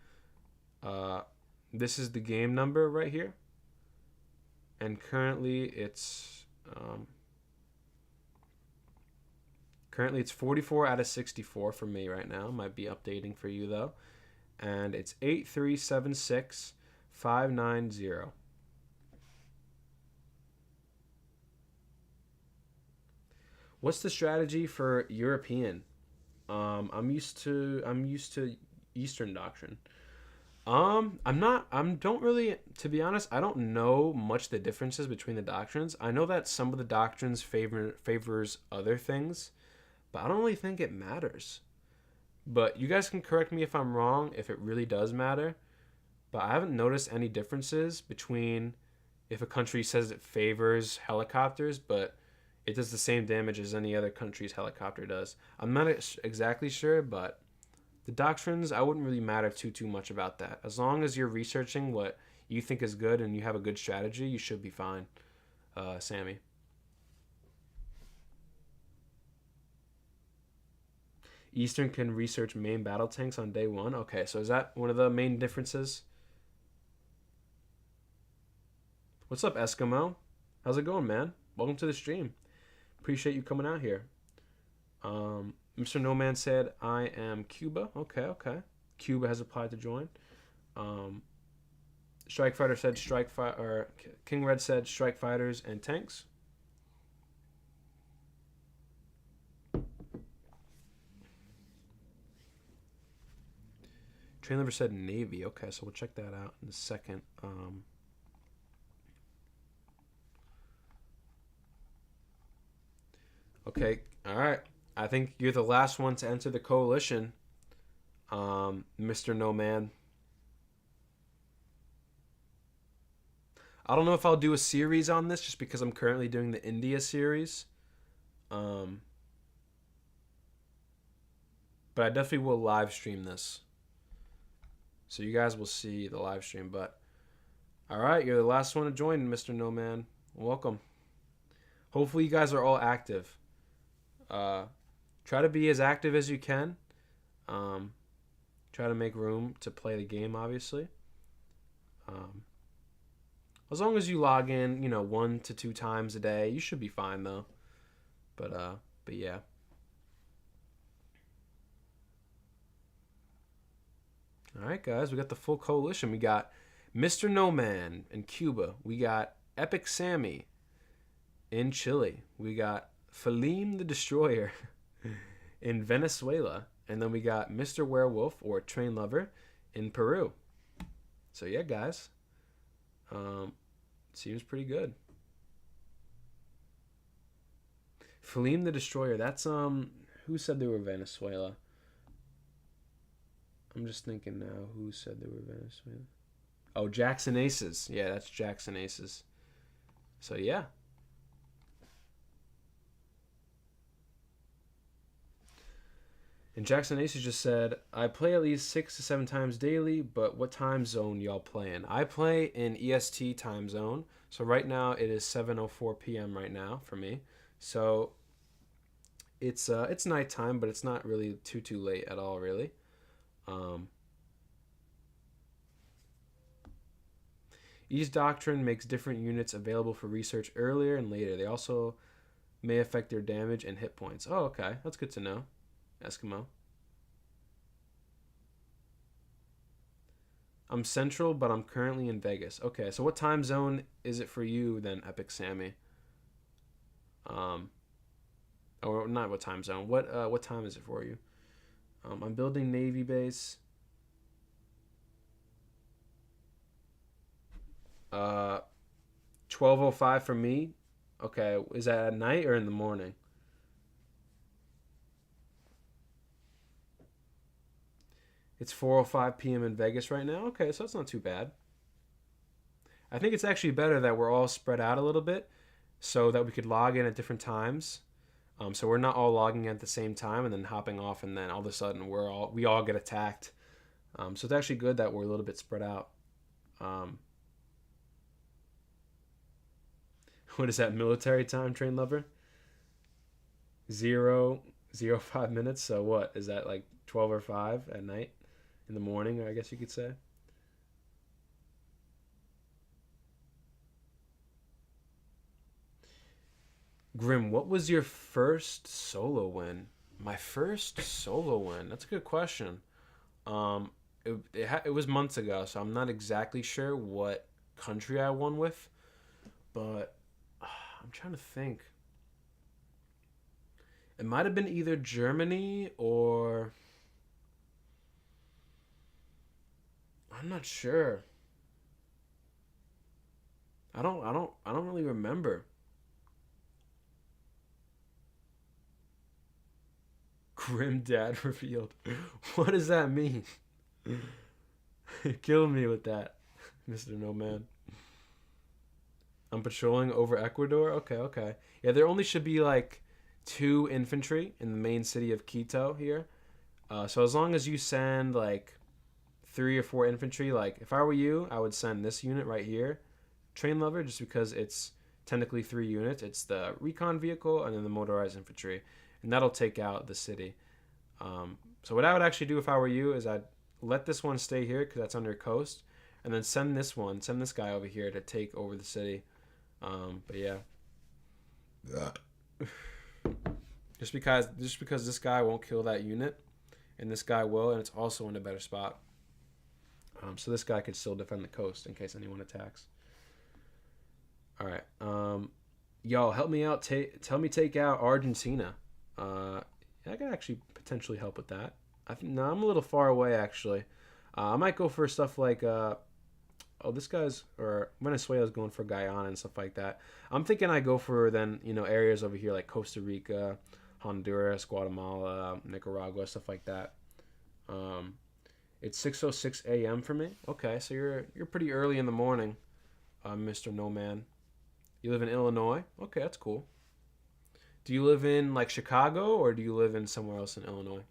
this is the game number right here, and currently it's 44 out of 64 for me right now. Might be updating for you though. And it's 8376590. What's the strategy for European? I'm used to Eastern doctrine. Don't really, to be honest, I don't know much the differences between the doctrines. I know that some of the doctrines favors other things. but I don't really think it matters. But you guys can correct me if I'm wrong, if it really does matter. But I haven't noticed any differences between if a country says it favors helicopters, but it does the same damage as any other country's helicopter does. I'm not exactly sure, but the doctrines, I wouldn't really matter too much about that. As long as you're researching what you think is good and you have a good strategy, you should be fine, Sammy. Eastern can research main battle tanks on day one. Okay, so is that one of the main differences? What's up, Eskimo? How's it going, man? Welcome to the stream. Appreciate you coming out here. Mr. No Man said, I am Cuba. Okay. Cuba has applied to join. Strike Fighter said or King Red said Strike Fighters and tanks. Train Lover said Navy. Okay, so we'll check that out in a second. Okay, all right. I think you're the last one to enter the coalition, Mr. No Man. I don't know if I'll do a series on this just because I'm currently doing the India series. But I definitely will live stream this. So you guys will see the live stream. But all right, you're the last one to join, Mr. No Man. Welcome. Hopefully you guys are all active. Try to be as active as you can. Try to make room to play the game, obviously. As long as you log in, 1 to 2 times a day, you should be fine though. But yeah. All right, guys, we got the full coalition. We got Mr. No Man in Cuba. We got Epic Sammy in Chile. We got Falim the Destroyer in Venezuela. And then we got Mr. Werewolf or Train Lover in Peru. So yeah, guys. Seems pretty good. Falim the Destroyer, that's who said they were Venezuela? I'm just thinking now, who said they were Venezuela? Oh, Jackson Aces. Yeah, that's Jackson Aces. So yeah. And Jackson Aces just said, I play at least 6 to 7 times daily, but what time zone y'all play in? I play in EST time zone. So right now it is 7:04 p.m. right now for me. So it's nighttime, but it's not really too late at all, really. Each doctrine makes different units available for research earlier and later. They also may affect their damage and hit points. Oh, okay. That's good to know. Eskimo. I'm central, but I'm currently in Vegas. Okay, so what time zone is it for you then, Epic Sammy? Or not what time zone. What time is it for you? I'm building Navy base. 12:05 for me. Okay, is that at night or in the morning? It's 4:05 p.m. in Vegas right now. Okay, so that's not too bad. I think it's actually better that we're all spread out a little bit so that we could log in at different times. So we're not all logging in at the same time and then hopping off, and then all of a sudden we all get attacked. So it's actually good that we're a little bit spread out. What is that, military time, Train Lover? 0:05 minutes. So what is that, like 12 or 5 at night? In the morning, I guess you could say. Grim, what was your first solo win? My first solo win? That's a good question. It was months ago, so I'm not exactly sure what country I won with, but I'm trying to think. It might have been either Germany or I'm not sure. I don't really remember. Grim Dad revealed. What does that mean? Kill me with that, Mr. No Man. I'm patrolling over Ecuador. Okay, okay. Yeah, there only should be like 2 infantry in the main city of Quito here. So as long as you send like 3 or 4 infantry, like if I were you, I would send this unit right here, train lover, just because it's technically 3 units. It's the recon vehicle and then the motorized infantry, and that'll take out the city. So what I would actually do if I were you is I'd let this one stay here because that's under coast, and then send this guy over here to take over the city. But yeah, just because this guy won't kill that unit, and this guy will, and it's also in a better spot. So this guy could still defend the coast in case anyone attacks. All right, y'all help me out. Tell me take out Argentina. I can actually potentially help with that. No, I'm a little far away actually. I might go for stuff like this guy's, or Venezuela's going for Guyana and stuff like that. I'm thinking I go for then areas over here like Costa Rica, Honduras, Guatemala, Nicaragua, stuff like that. It's 6:06 a.m. for me. Okay, so you're pretty early in the morning, Mr. No Man. You live in Illinois. Okay, that's cool. Do you live in like Chicago or do you live in somewhere else in Illinois?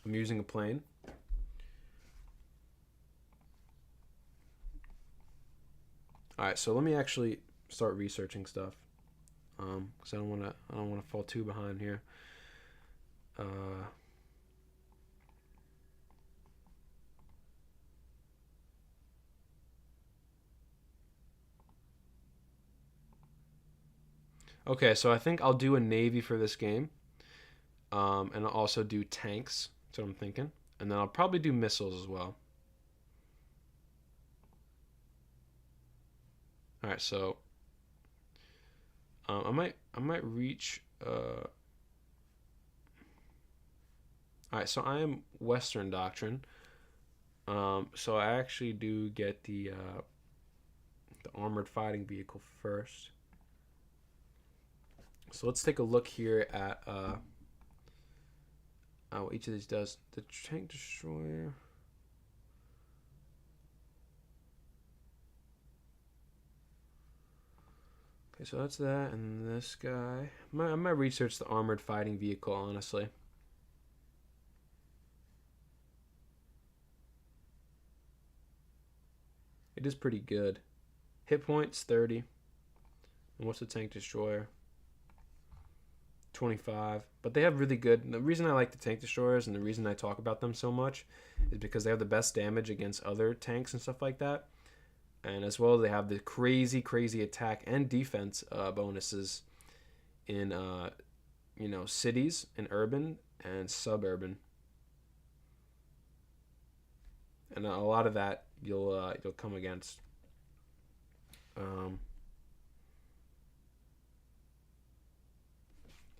I'm using a plane. All right, so let me actually start researching stuff, because I don't want to fall too behind here. Okay, so I think I'll do a navy for this game, and I'll also do tanks. That's what I'm thinking, and then I'll probably do missiles as well. All right, so I might reach. All right, so I am Western Doctrine. So I actually do get the armored fighting vehicle first. So let's take a look here at what each of these does. The tank destroyer. Okay, so that's that, and this guy. I might research the armored fighting vehicle, honestly. It is pretty good. Hit points 30. And what's the tank destroyer? 25. But they have really good. The reason I like the tank destroyers and the reason I talk about them so much is because they have the best damage against other tanks and stuff like that. And as well, they have the crazy, crazy attack and defense bonuses in cities and urban and suburban. And a lot of that you'll come against.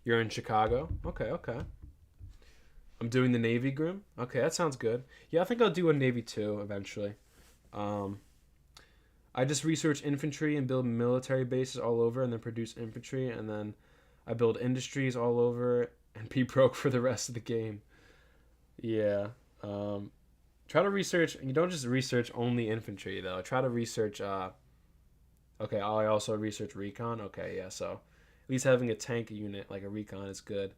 You're in Chicago. Okay, okay. I'm doing the Navy Grim. Okay, that sounds good. Yeah, I think I'll do a Navy too eventually. I just research infantry and build military bases all over, and then produce infantry, and then I build industries all over and be broke for the rest of the game. Yeah. Try to research. You don't just research only infantry though. Try to research. Okay, I also research recon. Okay, yeah. So at least having a tank unit like a recon is good.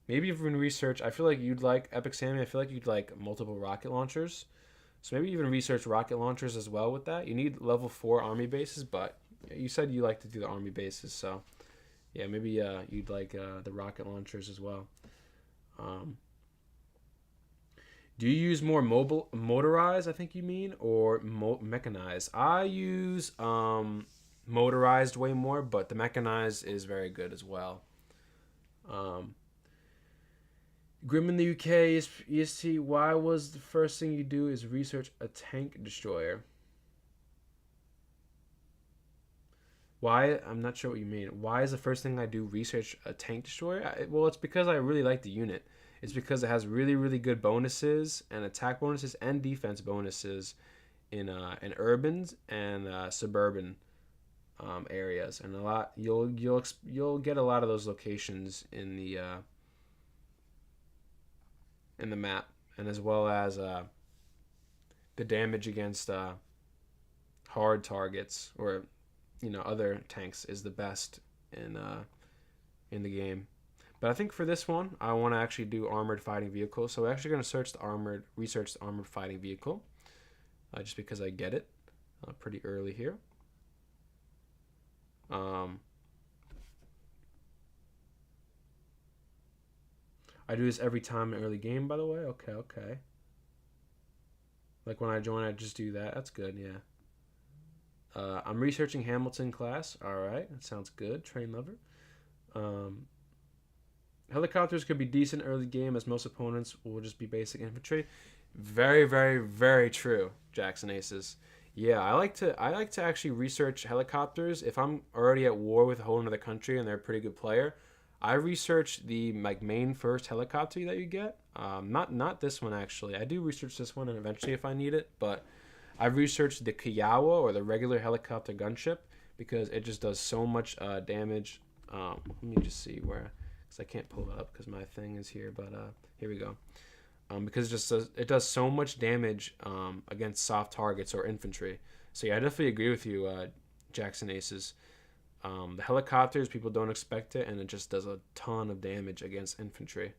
Maybe even research. I feel like you'd like Epic Sammy. I feel like you'd like multiple rocket launchers. So maybe even research rocket launchers as well with that. You need level 4 army bases, but you said you like to do the army bases, so yeah, maybe you'd like the rocket launchers as well. Do you use more motorized, I think you mean, or mechanized? I use motorized way more, but the mechanized is very good as well. Grim in the UK is EST. Why was the first thing you do is research a tank destroyer? Why? I'm not sure what you mean. Why is the first thing I do research a tank destroyer? Well, it's because I really like the unit. It's because it has really, really good bonuses and attack bonuses and defense bonuses in urbans and suburban areas, and a lot you'll get a lot of those locations in the map, and as well as the damage against hard targets or other tanks is the best in the game. But I think for this one, I want to actually do armored fighting vehicle. So we're actually going to research the armored fighting vehicle, just because I get it pretty early here. I do this every time in early game, by the way. Okay. Like when I join, I just do that. That's good, yeah. I'm researching Hamilton class. All right, that sounds good. Train lover. Um, Helicopters could be decent early game, as most opponents will just be basic infantry. Very, very, very true, Jackson Aces. Yeah, I like to actually research helicopters if I'm already at war with a whole another country and they're a pretty good player. I research the like main first helicopter that you get. Not this one actually. I do research this one and eventually if I need it, but I researched the Kiowa or the regular helicopter gunship because it just does so much damage. Let me just see where, because I can't pull it up because my thing is here, but here we go. Because it does so much damage against soft targets or infantry. So yeah, I definitely agree with you, Jackson Aces. The helicopters, people don't expect it, and it just does a ton of damage against infantry.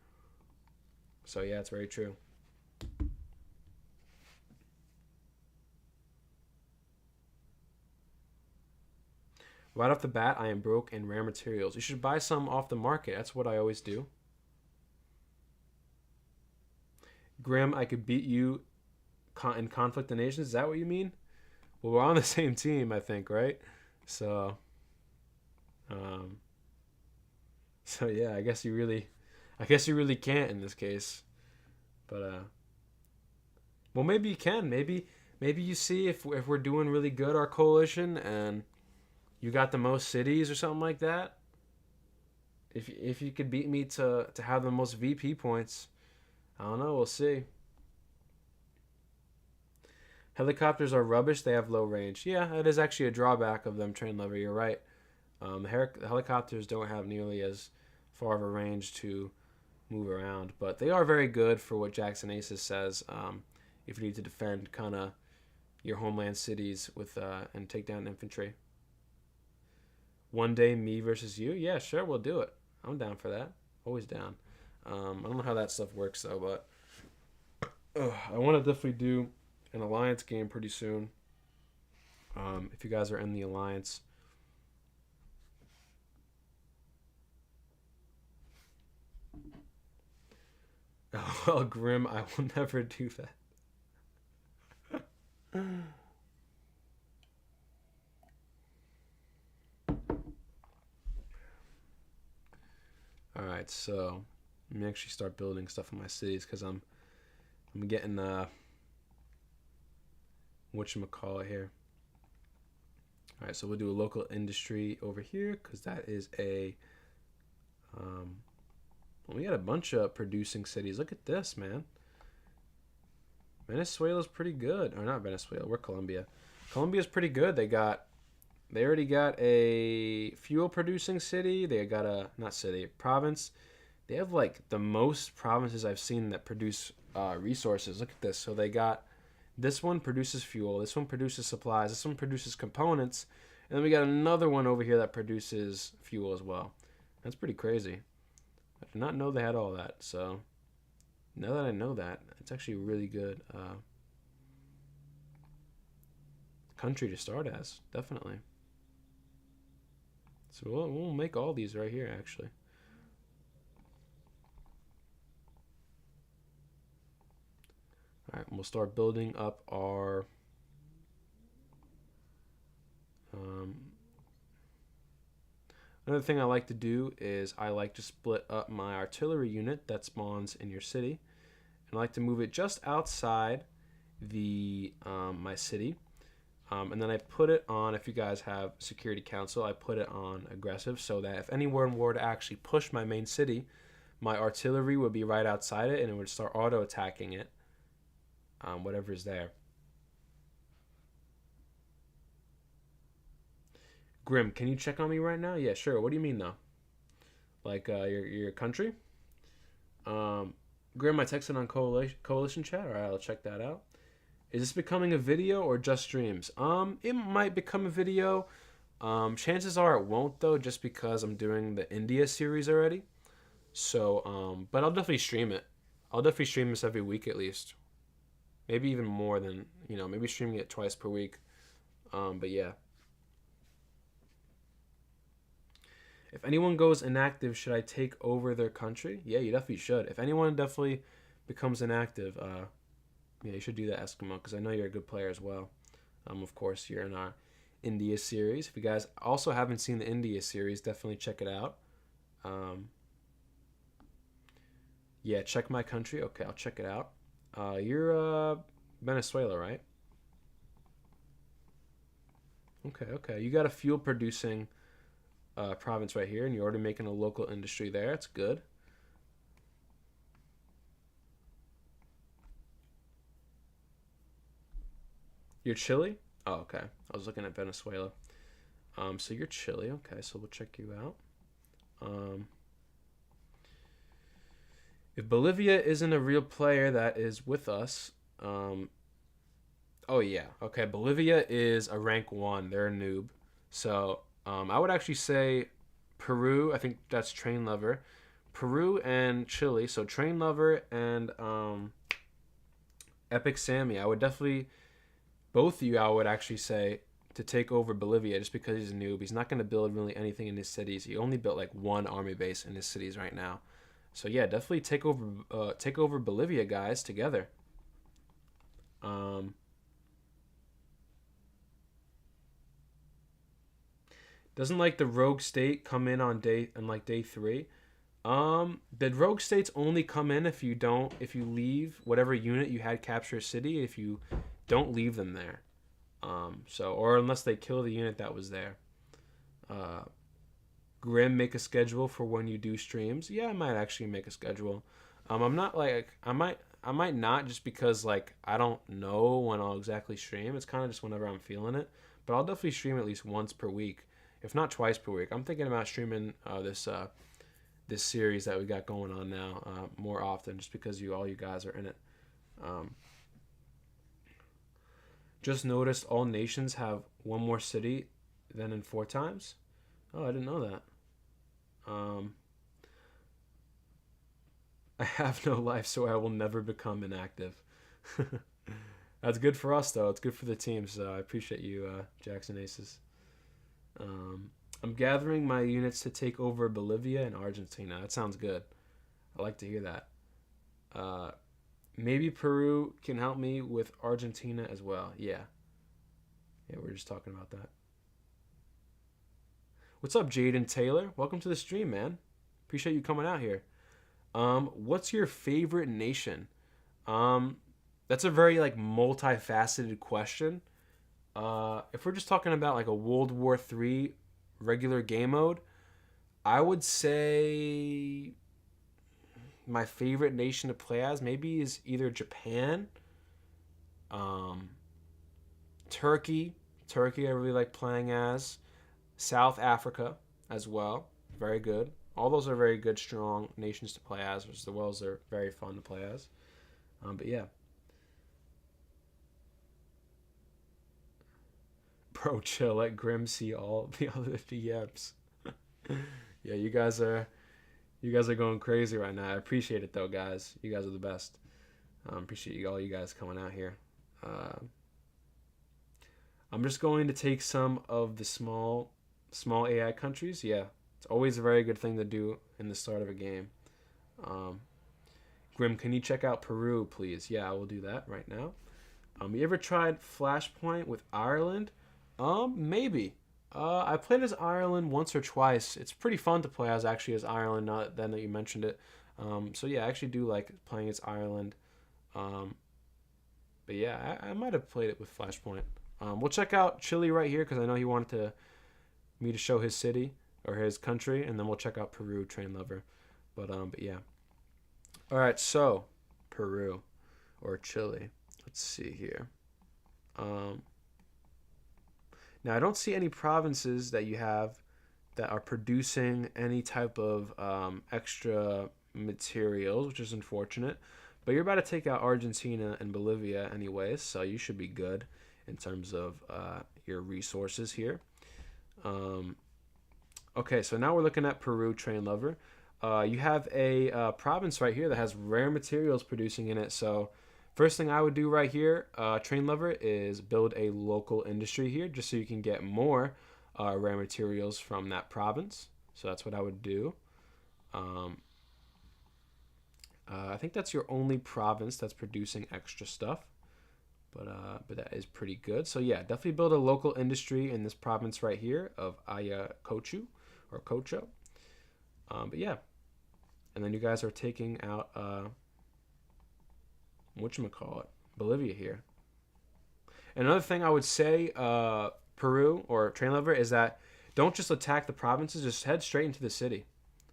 So yeah, it's very true. Right off the bat, I am broke in rare materials. You should buy some off the market. That's what I always do. Grim, I could beat you in Conflict of Nations. Is that what you mean? Well, we're on the same team, I think, right? So, um, so yeah, I guess you really can't in this case. But well, maybe you can. Maybe you see if we're doing really good our coalition and you got the most cities or something like that. If you could beat me to have the most VP points, I don't know. We'll see. Helicopters are rubbish. They have low range. Yeah, it is actually a drawback of them, train lever. You're right. Helicopters don't have nearly as far of a range to move around, but they are very good for what Jackson Aces says. If you need to defend kind of your homeland cities with and take down infantry. One day, me versus you. Yeah, sure, we'll do it. I'm down for that. Always down. I don't know how that stuff works though, but I want to definitely do an alliance game pretty soon. If you guys are in the alliance. Oh, well, Grim, I will never do that. All right, so let me actually start building stuff in my cities because I'm getting whatchamacallit here. All right, so we'll do a local industry over here because that is a well, we got a bunch of producing cities. Look at this, man. Venezuela's pretty good. Or not Venezuela, we're Colombia. Colombia's pretty good. They already got a fuel producing city. They got a not city, province. They have like the most provinces I've seen that produce resources. Look at this. So they got this one produces fuel, this one produces supplies, this one produces components, and then we got another one over here that produces fuel as well. That's pretty crazy. I did not know they had all that. So now that I know that, it's actually really good country to start as, definitely. So we'll make all these right here, actually. All right, we'll start building up our another thing I like to do is I like to split up my artillery unit that spawns in your city, and I like to move it just outside the my city. And then I put it on, if you guys have Security Council, I put it on aggressive so that if anyone were to actually push my main city, my artillery would be right outside it and it would start auto-attacking it, whatever's there. Grim, can you check on me right now? Yeah, sure. What do you mean though? Like your country? Um, Grim, I texted on coalition chat. All right, I'll check that out. Is this becoming a video or just streams? It might become a video. Chances are it won't though, just because I'm doing the India series already. So, but I'll definitely stream it. I'll definitely stream this every week at least. Maybe even more than, maybe streaming it twice per week. But yeah. If anyone goes inactive, should I take over their country? Yeah, you definitely should. If anyone definitely becomes inactive, yeah, you should do that, Eskimo, because I know you're a good player as well. Of course, you're in our India series. If you guys also haven't seen the India series, definitely check it out. Yeah, check my country. Okay, I'll check it out. You're Venezuela, right? Okay. You got a fuel producing province right here, and you're already making a local industry there. It's good. You're Chile? Oh, okay. I was looking at Venezuela. So you're Chile. Okay, so we'll check you out. If Bolivia isn't a real player that is with us, oh yeah, okay. Bolivia is a rank 1. They're a noob. So I would actually say Peru. I think that's Train Lover. Peru and Chile. So Train Lover and Epic Sammy. I would definitely, both of you, I would actually say to take over Bolivia just because he's a noob. He's not going to build really anything in his cities. He only built like one army base in his cities right now. So yeah, definitely take over Bolivia, guys, together. Doesn't like the rogue state come in on day 3? The rogue states only come in if you leave whatever unit you had capture a city. If you don't leave them there, or unless they kill the unit that was there. Grim, make a schedule for when you do streams. Yeah, I might actually make a schedule. I'm not like I might not, just because like I don't know when I'll exactly stream. It's kind of just whenever I'm feeling it. But I'll definitely stream at least once per week, if not twice per week. I'm thinking about streaming this series that we got going on now more often, just because all you guys are in it. Just noticed all nations have one more city than in 4 times. Oh, I didn't know that. I have no life, so I will never become inactive. That's good for us, though. It's good for the team, so I appreciate you, Jackson Aces. I'm gathering my units to take over Bolivia and Argentina. That sounds good. I like to hear that. Maybe Peru can help me with Argentina as well. Yeah, we were just talking about that. What's up, Jaden Taylor? Welcome to the stream, man. Appreciate you coming out here. What's your favorite nation? That's a very like multifaceted question. If we're just talking about like a World War III regular game mode, I would say my favorite nation to play as maybe is either Japan, Turkey. Turkey, I really like playing as. South Africa as well, very good. All those are very good, strong nations to play as, as well as they're very fun to play as. But yeah. Bro, chill. Let Grim see all the other DMs. Yeah, you guys are going crazy right now. I appreciate it though, guys. You guys are the best. Appreciate all you guys coming out here. I'm just going to take some of the small AI countries. Yeah, it's always a very good thing to do in the start of a game. Grim, can you check out Peru, please? Yeah, I will do that right now. You ever tried Flashpoint with Ireland? Maybe. I played as Ireland once or twice. It's pretty fun to play as Ireland. Not then that you mentioned it. So yeah, I actually do like playing as Ireland. But yeah, I might have played it with Flashpoint. We'll check out Chile right here because I know he wanted me to show his city or his country, and then we'll check out Peru, Train Lover. But yeah. All right, so Peru or Chile. Let's see here. Now, I don't see any provinces that you have that are producing any type of extra materials, which is unfortunate. But you're about to take out Argentina and Bolivia anyways, so you should be good in terms of your resources here. Um, okay, so now we're looking at Peru, Train Lover. You have a province right here that has rare materials producing in it. So first thing I would do right here, Train Lover, is build a local industry here just so you can get more rare materials from that province. So that's what I would do. Um, I think that's your only province that's producing extra stuff, but that is pretty good. So yeah, definitely build a local industry in this province right here of Ayacucho or Cocho. But yeah, and then you guys are taking out whatchamacallit, Bolivia here. Another thing I would say, Peru or Train Lover, is that don't just attack the provinces, just head straight into the city.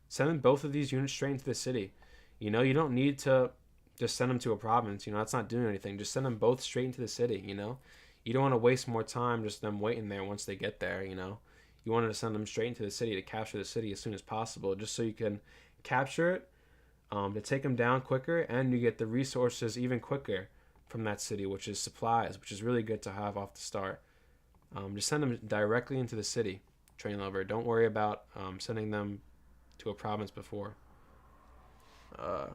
Send both of these units straight into the city. You know, you don't need to just send them to a province. You know, that's not doing anything. Just send them both straight into the city, you know? You don't want to waste more time just them waiting there once they get there, you know? You wanted to send them straight into the city to capture the city as soon as possible, just so you can capture it, to take them down quicker, and you get the resources even quicker from that city, which is supplies, which is really good to have off the start. Just send them directly into the city, Train Lover. Don't worry about sending them to a province before. Uh,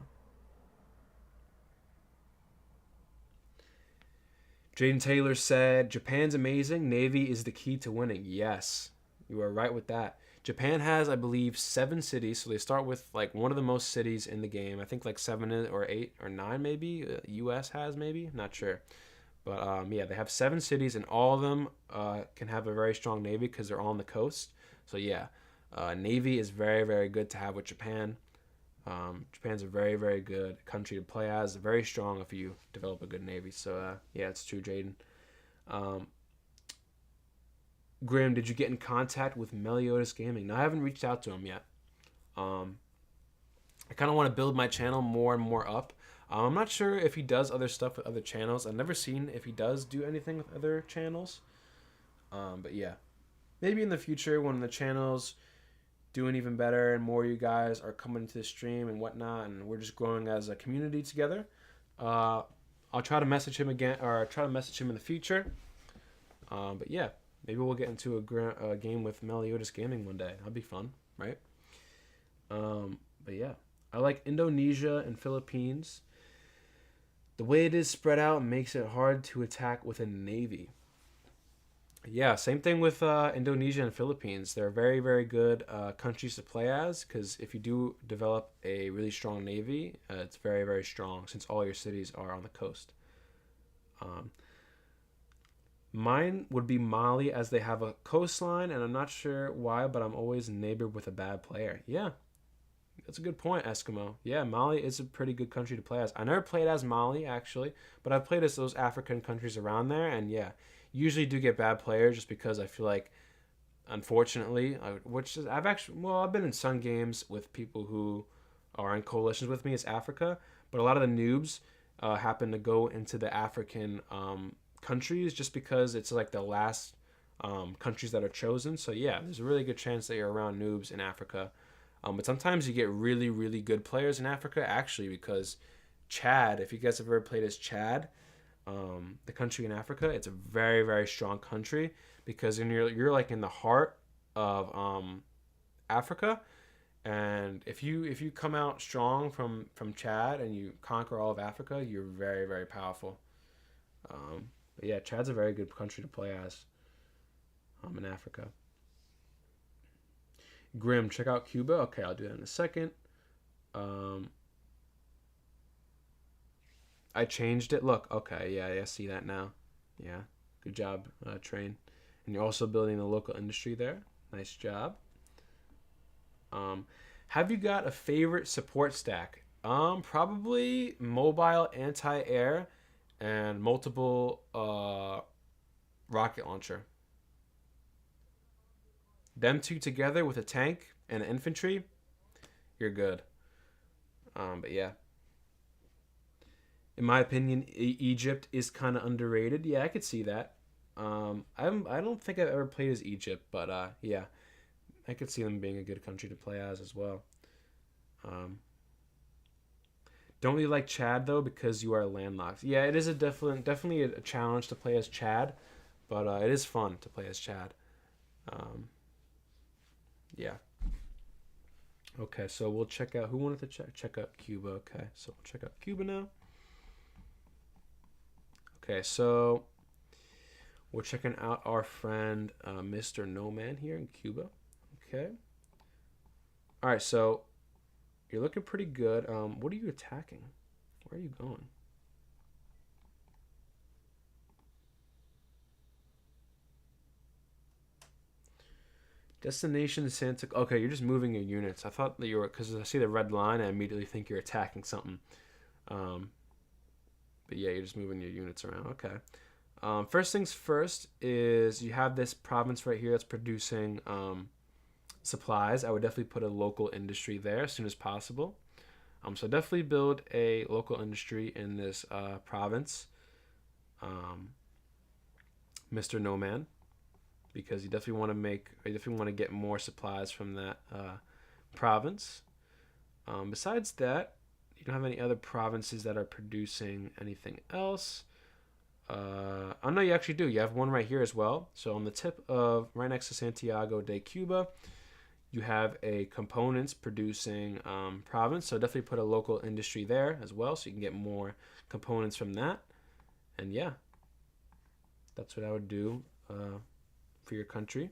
Jaden Taylor said, Japan's amazing. Navy is the key to winning. Yes, you are right with that. Japan has, I believe, 7 cities. So they start with like one of the most cities in the game. I think like 7 or 8 or 9 maybe. US has maybe. Not sure. But yeah, they have 7 cities, and all of them can have a very strong navy because they're all on the coast. So yeah, navy is very, very good to have with Japan. Japan's a very, very good country to play as. Very strong if you develop a good navy. So yeah, it's true, Jaden. Um, Grim, did you get in contact with Meliodas Gaming? No, I haven't reached out to him yet. Um, I kind of want to build my channel more and more up. I'm not sure if he does other stuff with other channels. I've never seen if he does do anything with other channels. But yeah, maybe in the future when the channel's doing even better and more you guys are coming to the stream and whatnot, and we're just growing as a community together. I'll try to message him again, or try to message him in the future. But yeah, maybe we'll get into a game with Meliodas Gaming one day. That'd be fun, right? But yeah, I like Indonesia and Philippines. The way it is spread out makes it hard to attack with a navy. Yeah, same thing with Indonesia and Philippines. They're very, very good countries to play as because if you do develop a really strong navy, it's very, very strong since all your cities are on the coast. Um, Mine would be Mali as they have a coastline, and I'm not sure why, but I'm always neighbored with a bad player. Yeah, that's a good point, Eskimo. Yeah, Mali is a pretty good country to play as. I never played as Mali, actually, but I've played as those African countries around there, and yeah, usually do get bad players just because I feel like, unfortunately, which is, I've been in some games with people who are in coalitions with me as Africa, but a lot of the noobs happen to go into the African countries just because it's like the last countries that are chosen. So yeah, there's a really good chance that you're around noobs in Africa. But sometimes you get really, really good players in Africa, actually, because Chad, if you guys have ever played as Chad, the country in Africa, it's a very, very strong country because you're like in the heart of Africa, and if you come out strong from Chad and you conquer all of Africa, you're very, very powerful. But yeah, Chad's a very good country to play as in Africa. Grim, check out Cuba. Okay, I'll do that in a second. Um, I changed it. Look, okay, yeah, I see that now. Yeah, good job, Train. And you're also building a local industry there. Nice job. Um, have you got a favorite support stack? Probably mobile anti-air and multiple rocket launcher. Them two together with a tank and an infantry, you're good. But yeah, in my opinion, Egypt is kind of underrated. Yeah, I could see that. I don't think I've ever played as Egypt, but yeah, I could see them being a good country to play as well. Um, don't really like Chad though because you are landlocked. Yeah, it is a definitely a challenge to play as Chad, but it is fun to play as Chad. Um, yeah. Okay, so we'll check out who wanted to check out Cuba. Okay, so we'll check out Cuba now. Okay, so we're checking out our friend Mr. No Man here in Cuba. Okay. All right, so you're looking pretty good. What are you attacking? Where are you going? Destination Santa. Okay, you're just moving your units. I thought that you were because I see the red line. I immediately think you're attacking something. Um, but yeah, you're just moving your units around. Okay. First things first is you have this province right here that's producing supplies. I would definitely put a local industry there as soon as possible. So definitely build a local industry in this province, um, Mr. No Man, because you definitely want to get more supplies from that province. Besides that, you don't have any other provinces that are producing anything else. Oh no, you actually do. You have one right here as well. So on the tip of right next to Santiago de Cuba, you have a components producing province. So definitely put a local industry there as well, so you can get more components from that. And yeah, that's what I would do for your country.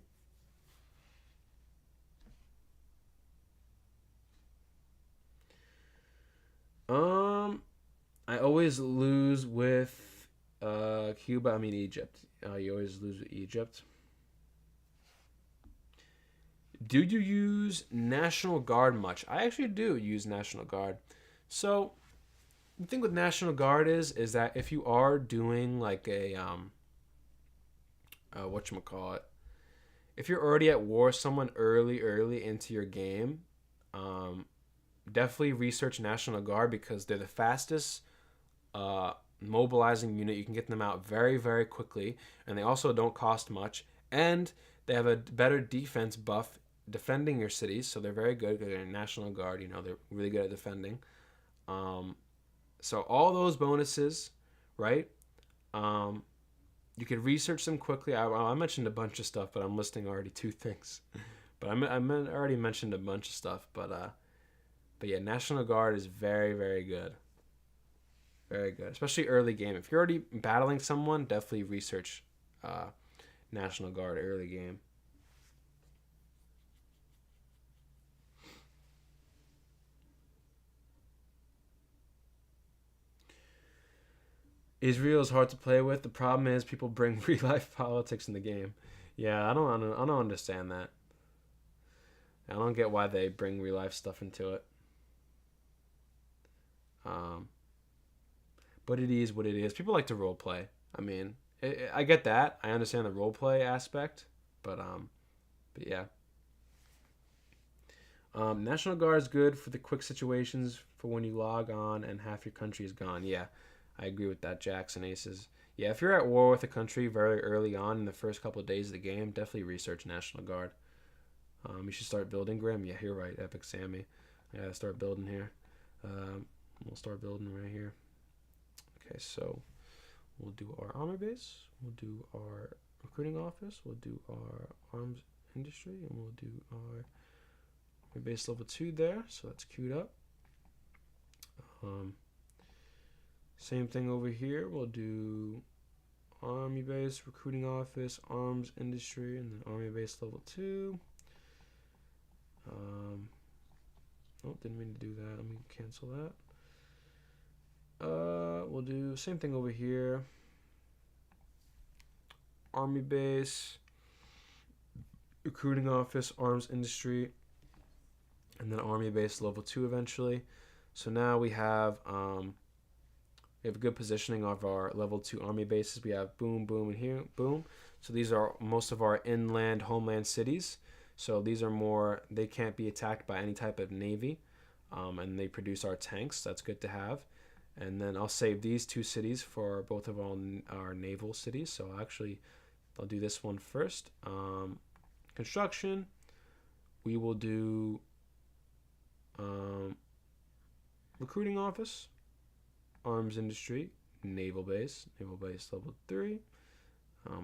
Um, I always lose with Cuba. I mean Egypt. You always lose with Egypt. Do you use National Guard much? I actually do use National Guard. So the thing with National Guard is that if you are doing like a what you call it, if you're already at war with someone early into your game, um, definitely research National Guard because they're the fastest mobilizing unit. You can get them out very quickly, and they also don't cost much, and they have a better defense buff defending your cities, so they're very good. They're National Guard, they're really good at defending. Um, so all those bonuses, right? Um, you could research them quickly. I mentioned a bunch of stuff, but I'm listing already two things. But already mentioned a bunch of stuff, but yeah, National Guard is very good, very good, especially early game. If you're already battling someone, definitely research uh, National Guard early game. Israel is hard to play with. The problem is people bring real life politics in the game. Yeah, I don't understand that. I don't get why they bring real life stuff into it. Um, but it is what it is. People like to role play. I mean, I get that. I understand the role play aspect, but but yeah. National Guard is good for the quick situations for when you log on and half your country is gone. Yeah, I agree with that, Jackson Aces. Yeah, if you're at war with a country very early on in the first couple of days of the game, definitely research National Guard. You should start building Grim. Yeah, you're right, Epic Sammy. I gotta start building here. We'll start building right here. Okay, so we'll do our armor base. We'll do our recruiting office. We'll do our arms industry, and we'll do our base level 2 there. So that's queued up. Um, Same thing over here. We'll do army base, recruiting office, arms industry, and then army base level 2. Oh, didn't mean to do that. Let me cancel that. We'll do same thing over here. Army base, recruiting office, arms industry, and then army base level 2 eventually. So now we have a good positioning of our level 2 army bases. We have boom, boom, and here, boom. So these are most of our inland homeland cities. So these are more, they can't be attacked by any type of navy, and they produce our tanks. That's good to have. And then I'll save these two cities for both of our naval cities. So I'll actually I'll do this one first. Construction. We will do recruiting office, arms industry, naval base level 3.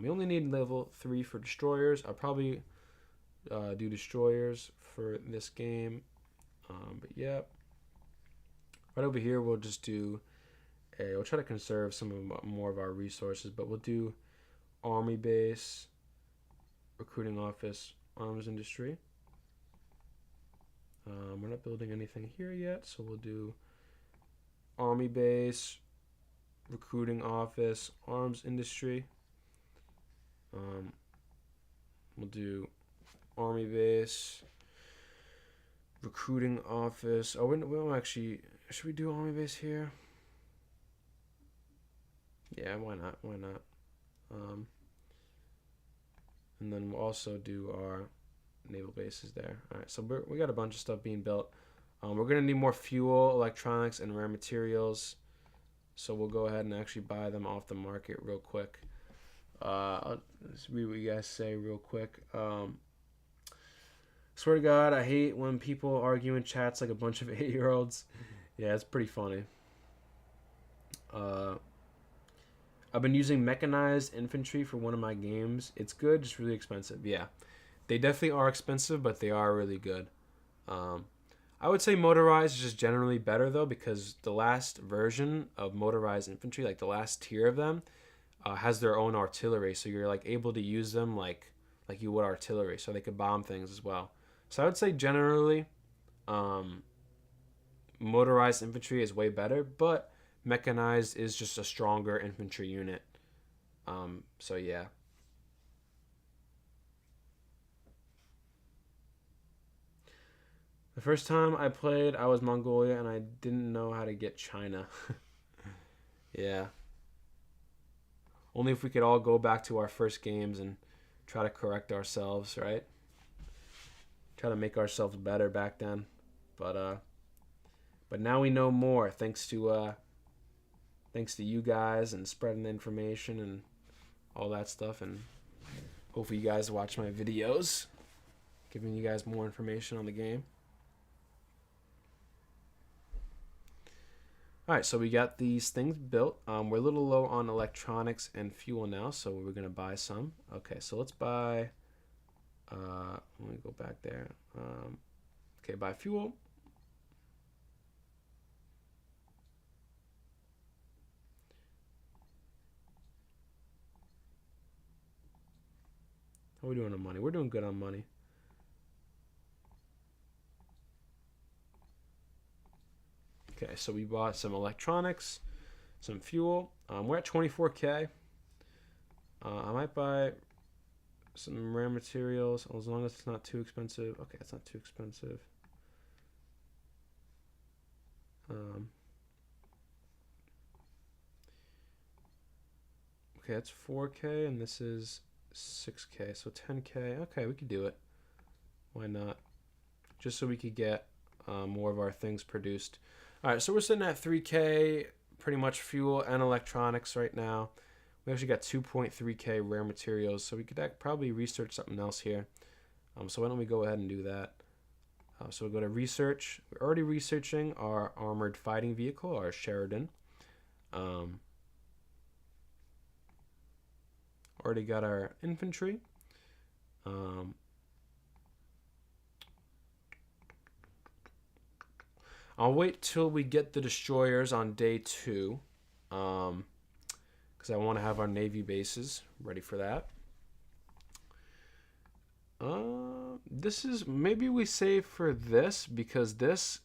We only need level 3 for destroyers. I'll probably do destroyers for this game. But yeah, right over here we'll just do we'll try to conserve some of more of our resources, but we'll do army base, recruiting office, arms industry. We're not building anything here yet, so we'll do army base, recruiting office, arms industry. We'll do army base, recruiting office. Oh, we don't actually. Should we do army base here? Yeah, why not? Why not? And then we'll also do our naval bases there. All right, so we got a bunch of stuff being built. We're gonna need more fuel, electronics, and rare materials. So we'll go ahead and actually buy them off the market real quick. I'll read what you guys say real quick. Swear to God, I hate when people argue in chats like a bunch of 8-year-olds. Yeah, it's pretty funny. I've been using mechanized infantry for one of my games. It's good, just really expensive. Yeah, they definitely are expensive, but they are really good. I would say motorized is just generally better though, because the last version of motorized infantry, like the last tier of them, has their own artillery, so you're like able to use them like you would artillery, so they could bomb things as well. So I would say generally, motorized infantry is way better, but mechanized is just a stronger infantry unit. So yeah. The first time I played, I was Mongolia, and I didn't know how to get China. Yeah. Only if we could all go back to our first games and try to correct ourselves, right? Try to make ourselves better back then. But now we know more, thanks to you guys and spreading the information and all that stuff. And hopefully you guys watch my videos, giving you guys more information on the game. All right, so we got these things built. We're a little low on electronics and fuel now, so we're gonna buy some. Okay, so let's buy. Let me go back there. Okay, buy fuel. How are we doing on money? We're doing good on money. Okay, so we bought some electronics, some fuel. We're at 24K. I might buy some rare materials as long as it's not too expensive. Okay, it's not too expensive. Okay, that's 4K and this is 6K, so 10K. Okay, we could do it. Why not? Just so we could get more of our things produced. All right, so we're sitting at 3K, pretty much fuel and electronics right now. We actually got 2.3K rare materials, so we could probably research something else here. So why don't we go ahead and do that? So we'll go to research. We're already researching our armored fighting vehicle, our Sheridan. Already got our infantry. I'll wait till we get the destroyers on day 2, because I want to have our navy bases ready for that. This is, maybe we save for this because this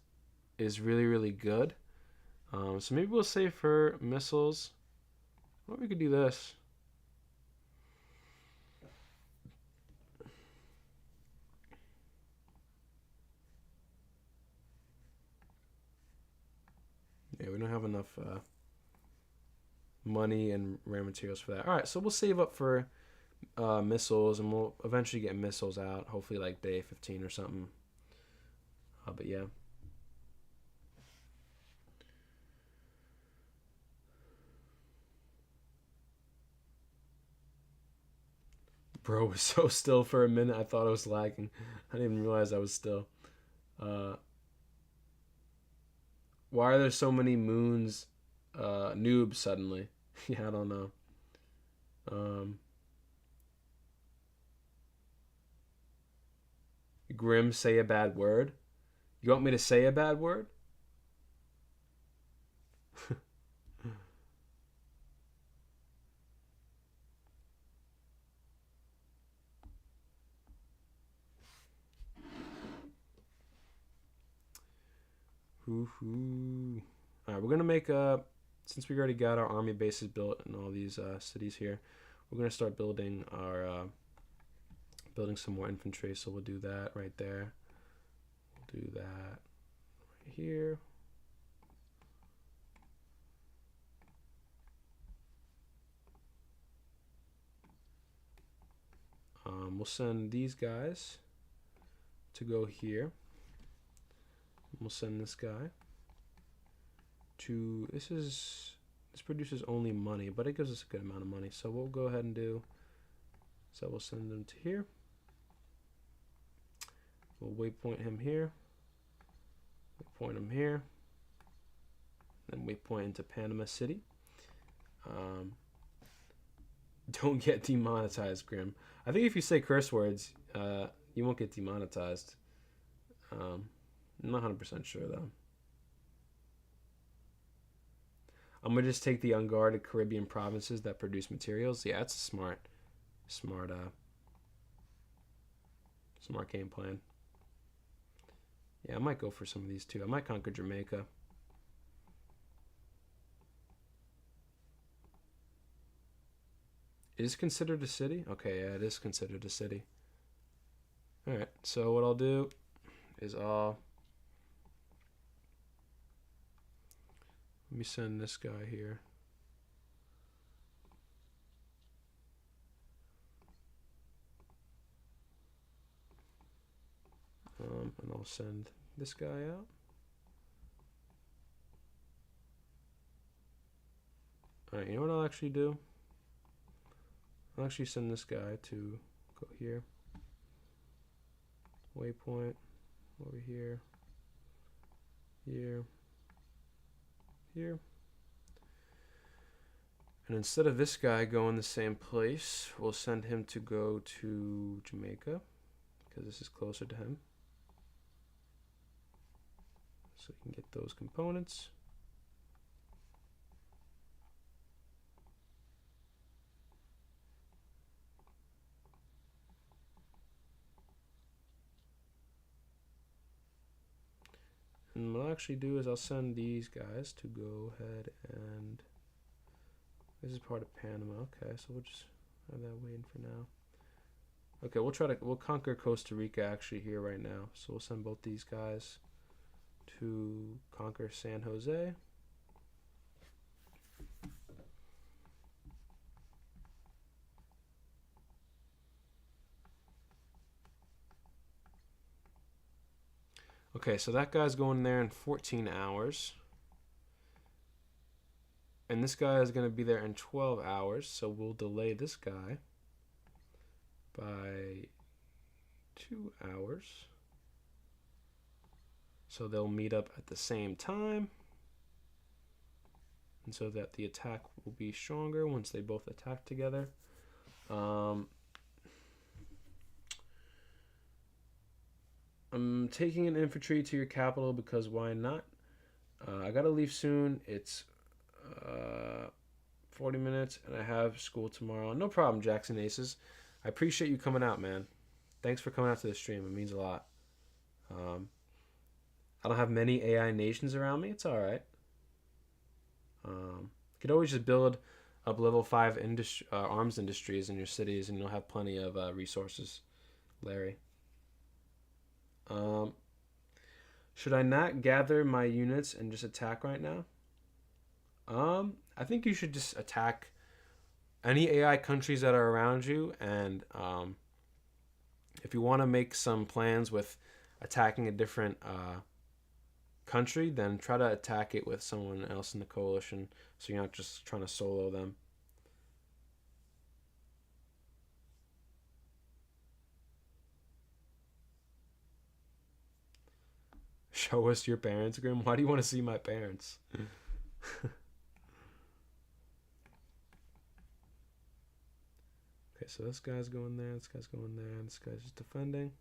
is really, really good. So maybe we'll save for missiles. Or we could do this. Yeah, we don't have enough money and rare materials for that. All right, so we'll save up for missiles, and we'll eventually get missiles out. Hopefully, like day 15 or something. But yeah. Bro, it was so still for a minute. I thought I was lagging. I didn't even realize I was still. Uh, why are there so many moons? Noobs suddenly. Yeah, I don't know. Um, Grim, say a bad word. You want me to say a bad word? Hoo-hoo. All right, we're gonna make since we already got our army bases built in all these cities here, we're gonna start building our building some more infantry. So we'll do that right there. We'll do that right here. We'll send these guys to go here. We'll send this guy to, this produces only money, but it gives us a good amount of money. So we'll go ahead and do, so we'll send them to here. We'll waypoint him here. Waypoint him here. Then waypoint into Panama City. Don't get demonetized, Grim. I think if you say curse words, you won't get demonetized. I'm not 100% sure though. I'm gonna just take the unguarded Caribbean provinces that produce materials. Yeah, that's a smart game plan. Yeah, I might go for some of these too. I might conquer Jamaica. Is considered a city? Okay, yeah, it is considered a city. Alright, so what I'll do is let me send this guy here. And I'll send this guy out. Alright, you know what I'll actually do? I'll actually send this guy to go here. Waypoint over here. Here. Here. And instead of this guy going the same place, we'll send him to go to Jamaica because this is closer to him. So you can get those components. And what I'll actually do is I'll send these guys to go ahead and, this is part of Panama. Okay, so we'll just have that waiting for now. Okay, we'll conquer Costa Rica actually here right now. So we'll send both these guys to conquer San Jose. Okay, so that guy's going there in 14 hours. And this guy is going to be there in 12 hours, so we'll delay this guy by 2 hours. So they'll meet up at the same time. And so that the attack will be stronger once they both attack together. I'm taking an infantry to your capital because why not? I gotta leave soon. It's 40 minutes and I have school tomorrow. No problem, Jackson Aces. I appreciate you coming out, man. Thanks for coming out to the stream. It means a lot. I don't have many AI nations around me. It's all right. You could always just build up level 5 arms industries in your cities and you'll have plenty of resources, Larry. Should I not gather my units and just attack right now? I think you should just attack any AI countries that are around you, and if you want to make some plans with attacking a different country, then try to attack it with someone else in the coalition, so you're not just trying to solo them. Show us your parents, Grim. Why do you want to see my parents? Okay, so this guy's going there, this guy's going there, and this guy's just defending.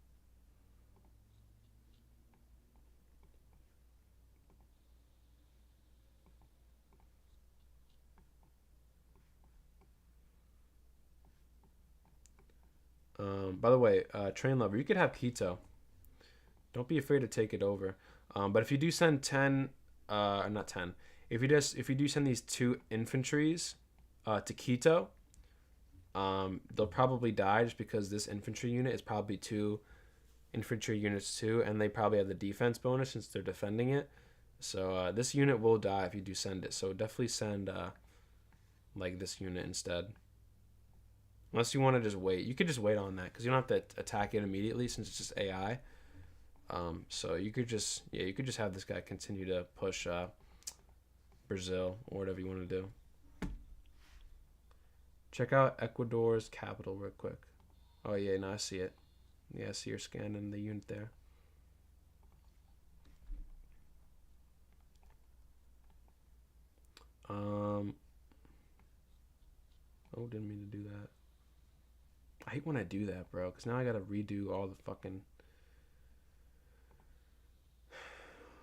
By the way, Train Lover, you could have Quito. Don't be afraid to take it over. But if you do send 10, not 10, if you do send these 2 infantries to Quito, they'll probably die just because this infantry unit is probably 2 infantry units too, and they probably have the defense bonus since they're defending it. So this unit will die if you do send it. So definitely send like this unit instead. Unless you want to just wait. You could just wait on that because you don't have to attack it immediately since it's just AI. So you could just have this guy continue to push Brazil or whatever you want to do. Check out Ecuador's capital real quick. Oh yeah, now I see it. Yeah, I see you're scanning the unit there. Oh, didn't mean to do that. I hate when I do that, bro, because now I gotta redo all the fucking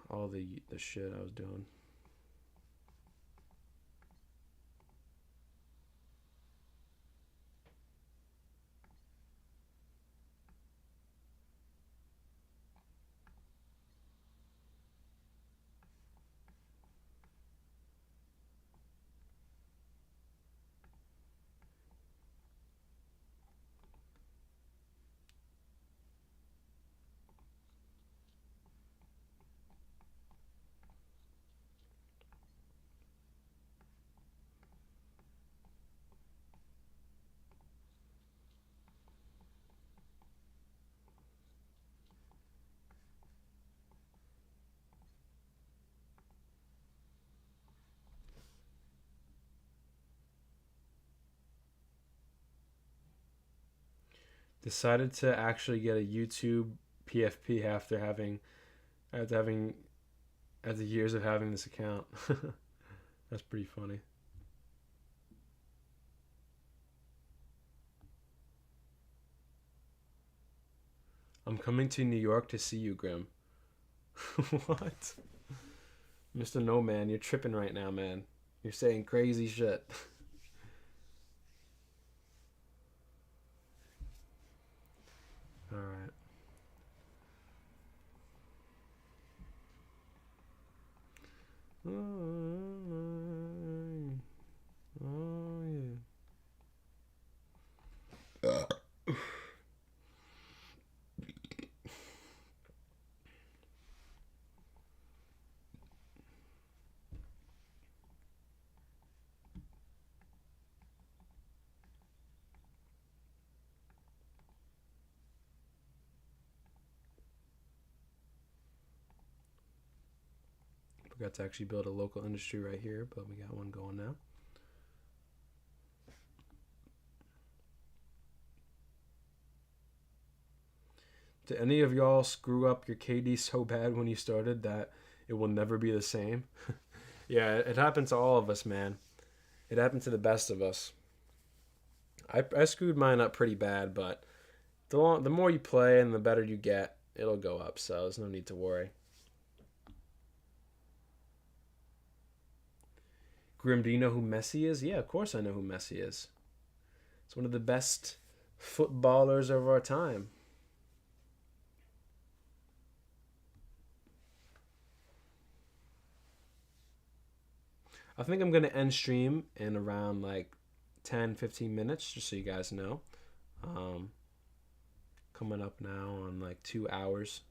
all the shit I was doing. Decided to actually get a YouTube PFP after years of having this account. That's pretty funny. I'm coming to New York to see you, Grim. What? Mr. No Man, you're tripping right now, man. You're saying crazy shit. All right. Oh yeah. Forgot to actually build a local industry right here, but we got one going now. Did any of y'all screw up your KD so bad when you started that it will never be the same? Yeah, it happened to all of us, man. It happened to the best of us. I screwed mine up pretty bad, but the more you play and the better you get, it'll go up, so there's no need to worry. Grim, do you know who Messi is? Yeah, of course I know who Messi is. It's one of the best footballers of our time. I think I'm going to end stream in around like 10-15 minutes, just so you guys know. Coming up now on like 2 hours.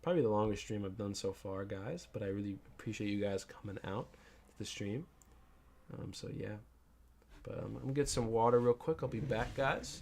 Probably the longest stream I've done so far, guys, but I really appreciate you guys coming out to the stream. So yeah, but I'm gonna get some water real quick. I'll be back, guys.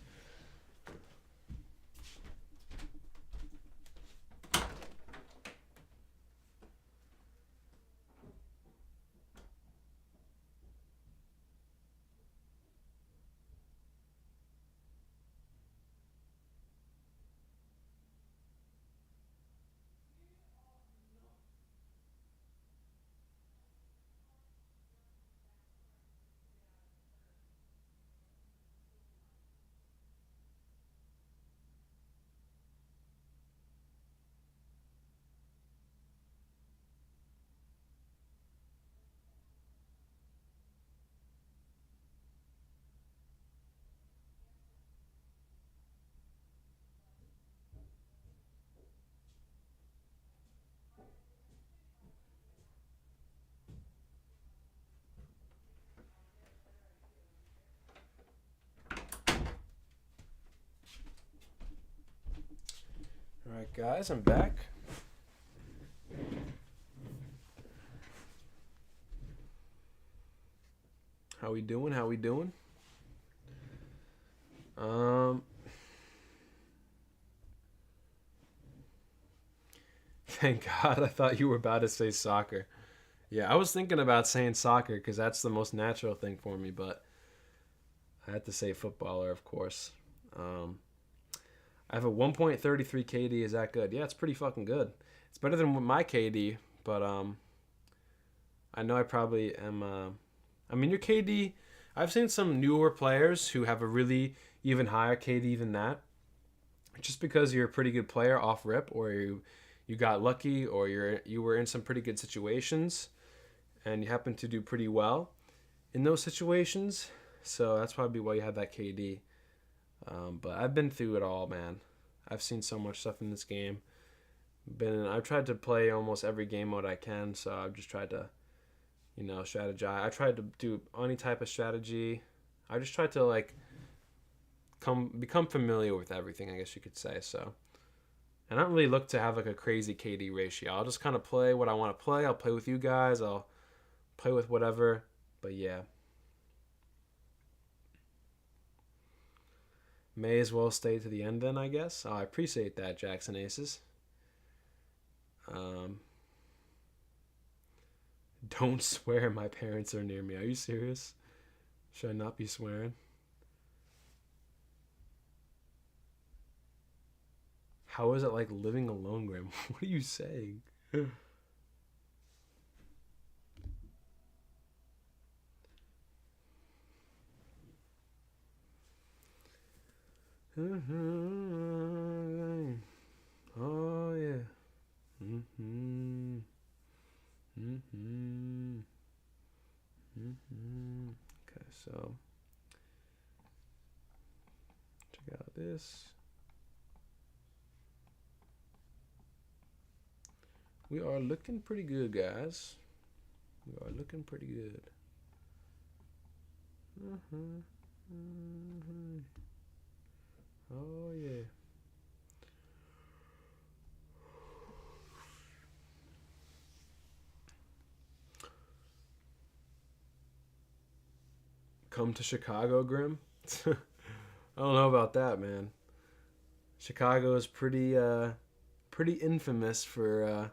Guys, I'm back. How we doing? How we doing? Um, Thank God. I thought you were about to say soccer. Yeah, I was thinking about saying soccer because that's the most natural thing for me, but I had to say footballer, of course. Um, I have a 1.33 KD. Is that good? Yeah, it's pretty fucking good. It's better than my KD, but I know I probably am. I mean, your KD. I've seen some newer players who have a really even higher KD than that. Just because you're a pretty good player off rip, or you got lucky, or you were in some pretty good situations, and you happen to do pretty well in those situations. So that's probably why you have that KD. But I've been through it all, man. I've seen so much stuff in this game. I've tried to play almost every game mode I can, so I've just tried to, strategize. I tried to do any type of strategy. I just tried to become familiar with everything, I guess you could say. So, and I don't really look to have like a crazy KD ratio. I'll just kind of play what I want to play. I'll play with you guys. I'll play with whatever. But yeah, may as well stay to the end then, I guess. Oh, I appreciate that, Jackson Aces. Um, don't swear. My parents are near me. Are you serious? Should I not be swearing? How is it like living alone, Graham? What are you saying? Oh yeah. Mm-hmm. Mm-hmm. Mm-hmm. Okay, so check out this. We are looking pretty good, guys. We are looking pretty good. Mm-hmm. Mm-hmm. Oh yeah. Come to Chicago, Grim. I don't know about that, man. Chicago is pretty infamous for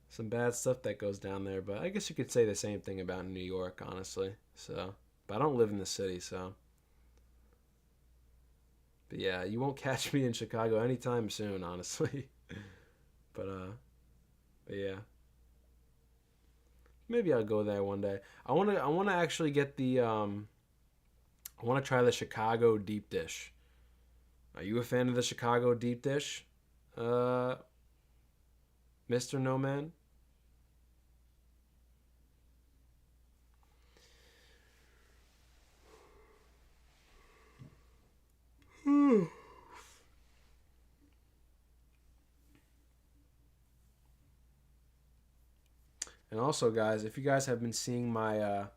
some bad stuff that goes down there, but I guess you could say the same thing about New York, honestly. So, but I don't live in the city, so. But yeah, you won't catch me in Chicago anytime soon, honestly. but uh, but yeah, maybe I'll go there one day. I wanna actually get I wanna try the Chicago deep dish. Are you a fan of the Chicago deep dish, uh, Mister No Man? And also, guys, if you guys have been seeing my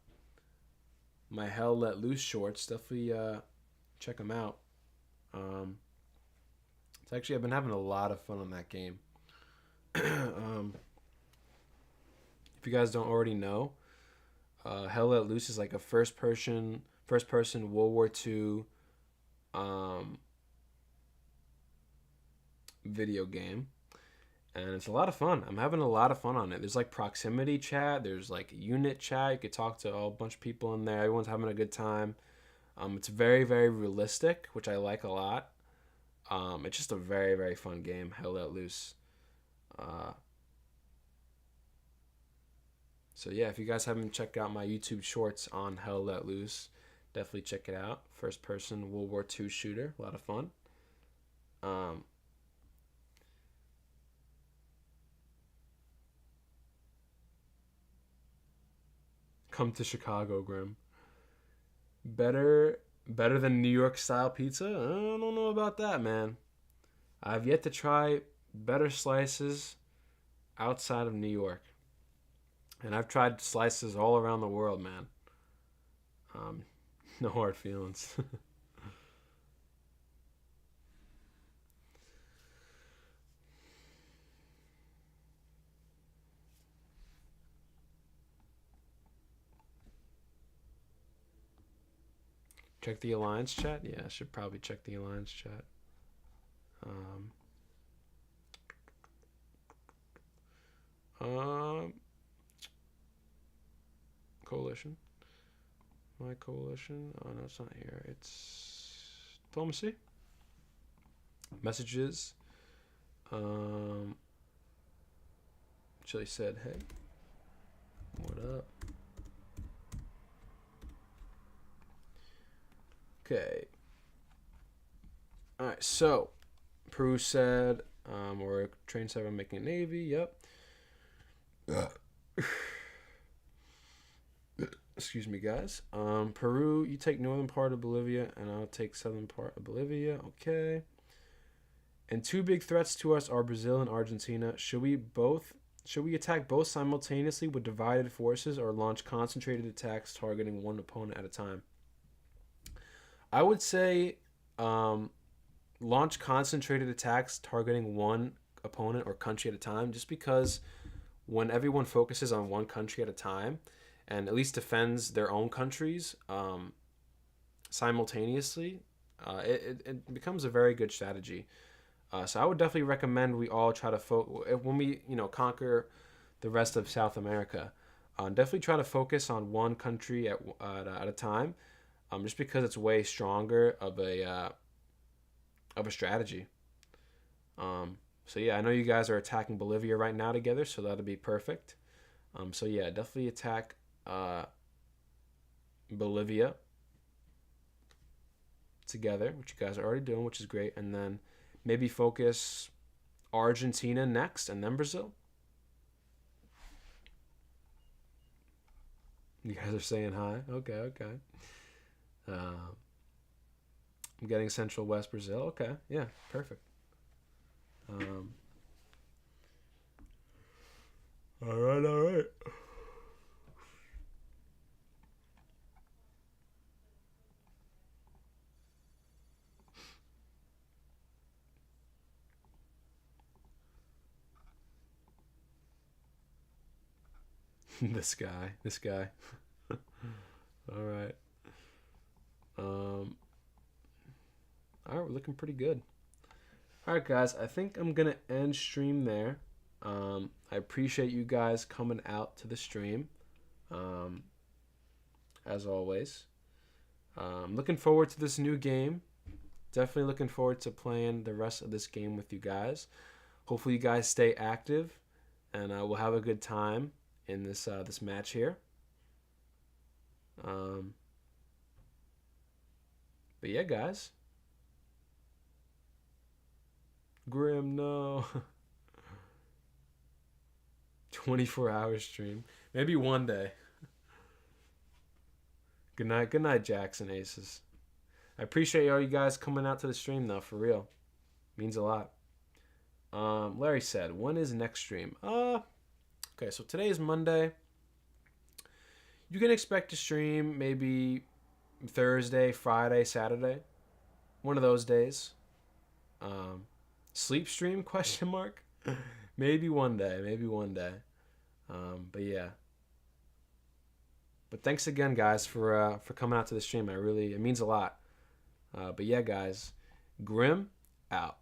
Hell Let Loose shorts, definitely check them out. Um, it's actually I've been having a lot of fun on that game. um, if you guys don't already know, Hell Let Loose is like a first person World War II um, video game, and it's a lot of fun. I'm having a lot of fun on it. There's like proximity chat. There's like unit chat. You could talk to a whole bunch of people in there. Everyone's having a good time. It's very very realistic, which I like a lot. It's just a very very fun game. Hell Let Loose. Uh, so yeah, if you guys haven't checked out my YouTube shorts on Hell Let Loose, definitely check it out. First person World War II shooter, a lot of fun. Um, Come to Chicago, Grim. Better than New York style pizza? I don't know about that, man. I've yet to try better slices outside of New York, and I've tried slices all around the world, man. Um, no hard feelings. Check the alliance chat. Yeah, I should probably check the alliance chat. Um, um, coalition. My coalition. Oh no, it's not here. It's diplomacy. Messages. Chili said, "Hey, what up?" Okay. All right. So, Peru said, "We're train 7 making a navy." Yep. Excuse me, guys. Peru, you take northern part of Bolivia, and I'll take southern part of Bolivia. Okay. And two big threats to us are Brazil and Argentina. Should we attack both simultaneously with divided forces, or launch concentrated attacks targeting one opponent at a time? I would say launch concentrated attacks targeting one opponent or country at a time, just because when everyone focuses on one country at a time and at least defends their own countries simultaneously, it becomes a very good strategy. So I would definitely recommend we all try to when we conquer the rest of South America. Definitely try to focus on one country at a time, just because it's way stronger of a strategy. So yeah, I know you guys are attacking Bolivia right now together, so that'll be perfect. So yeah, definitely attack Bolivia together, which you guys are already doing, which is great, and then maybe focus Argentina next, and then Brazil. You guys are saying hi. Okay. I'm getting Central West Brazil. Okay, yeah, perfect. All right. This guy. All right. All right, we're looking pretty good. All right, guys, I think I'm gonna end stream there. I appreciate you guys coming out to the stream, as always. Looking forward to this new game. Definitely looking forward to playing the rest of this game with you guys. Hopefully, you guys stay active, and we'll have a good time in this match here. But yeah, guys. Grim, no. 24-hour stream. Maybe one day. Good night, Jackson Aces. I appreciate all you guys coming out to the stream, though, for real. Means a lot. Larry said, when is next stream? Okay, so today is Monday. You can expect to stream maybe Thursday, Friday, Saturday. One of those days. Sleep stream, question mark? Maybe one day. But yeah. But thanks again, guys, for coming out to the stream. It means a lot. But yeah, guys, Grim out.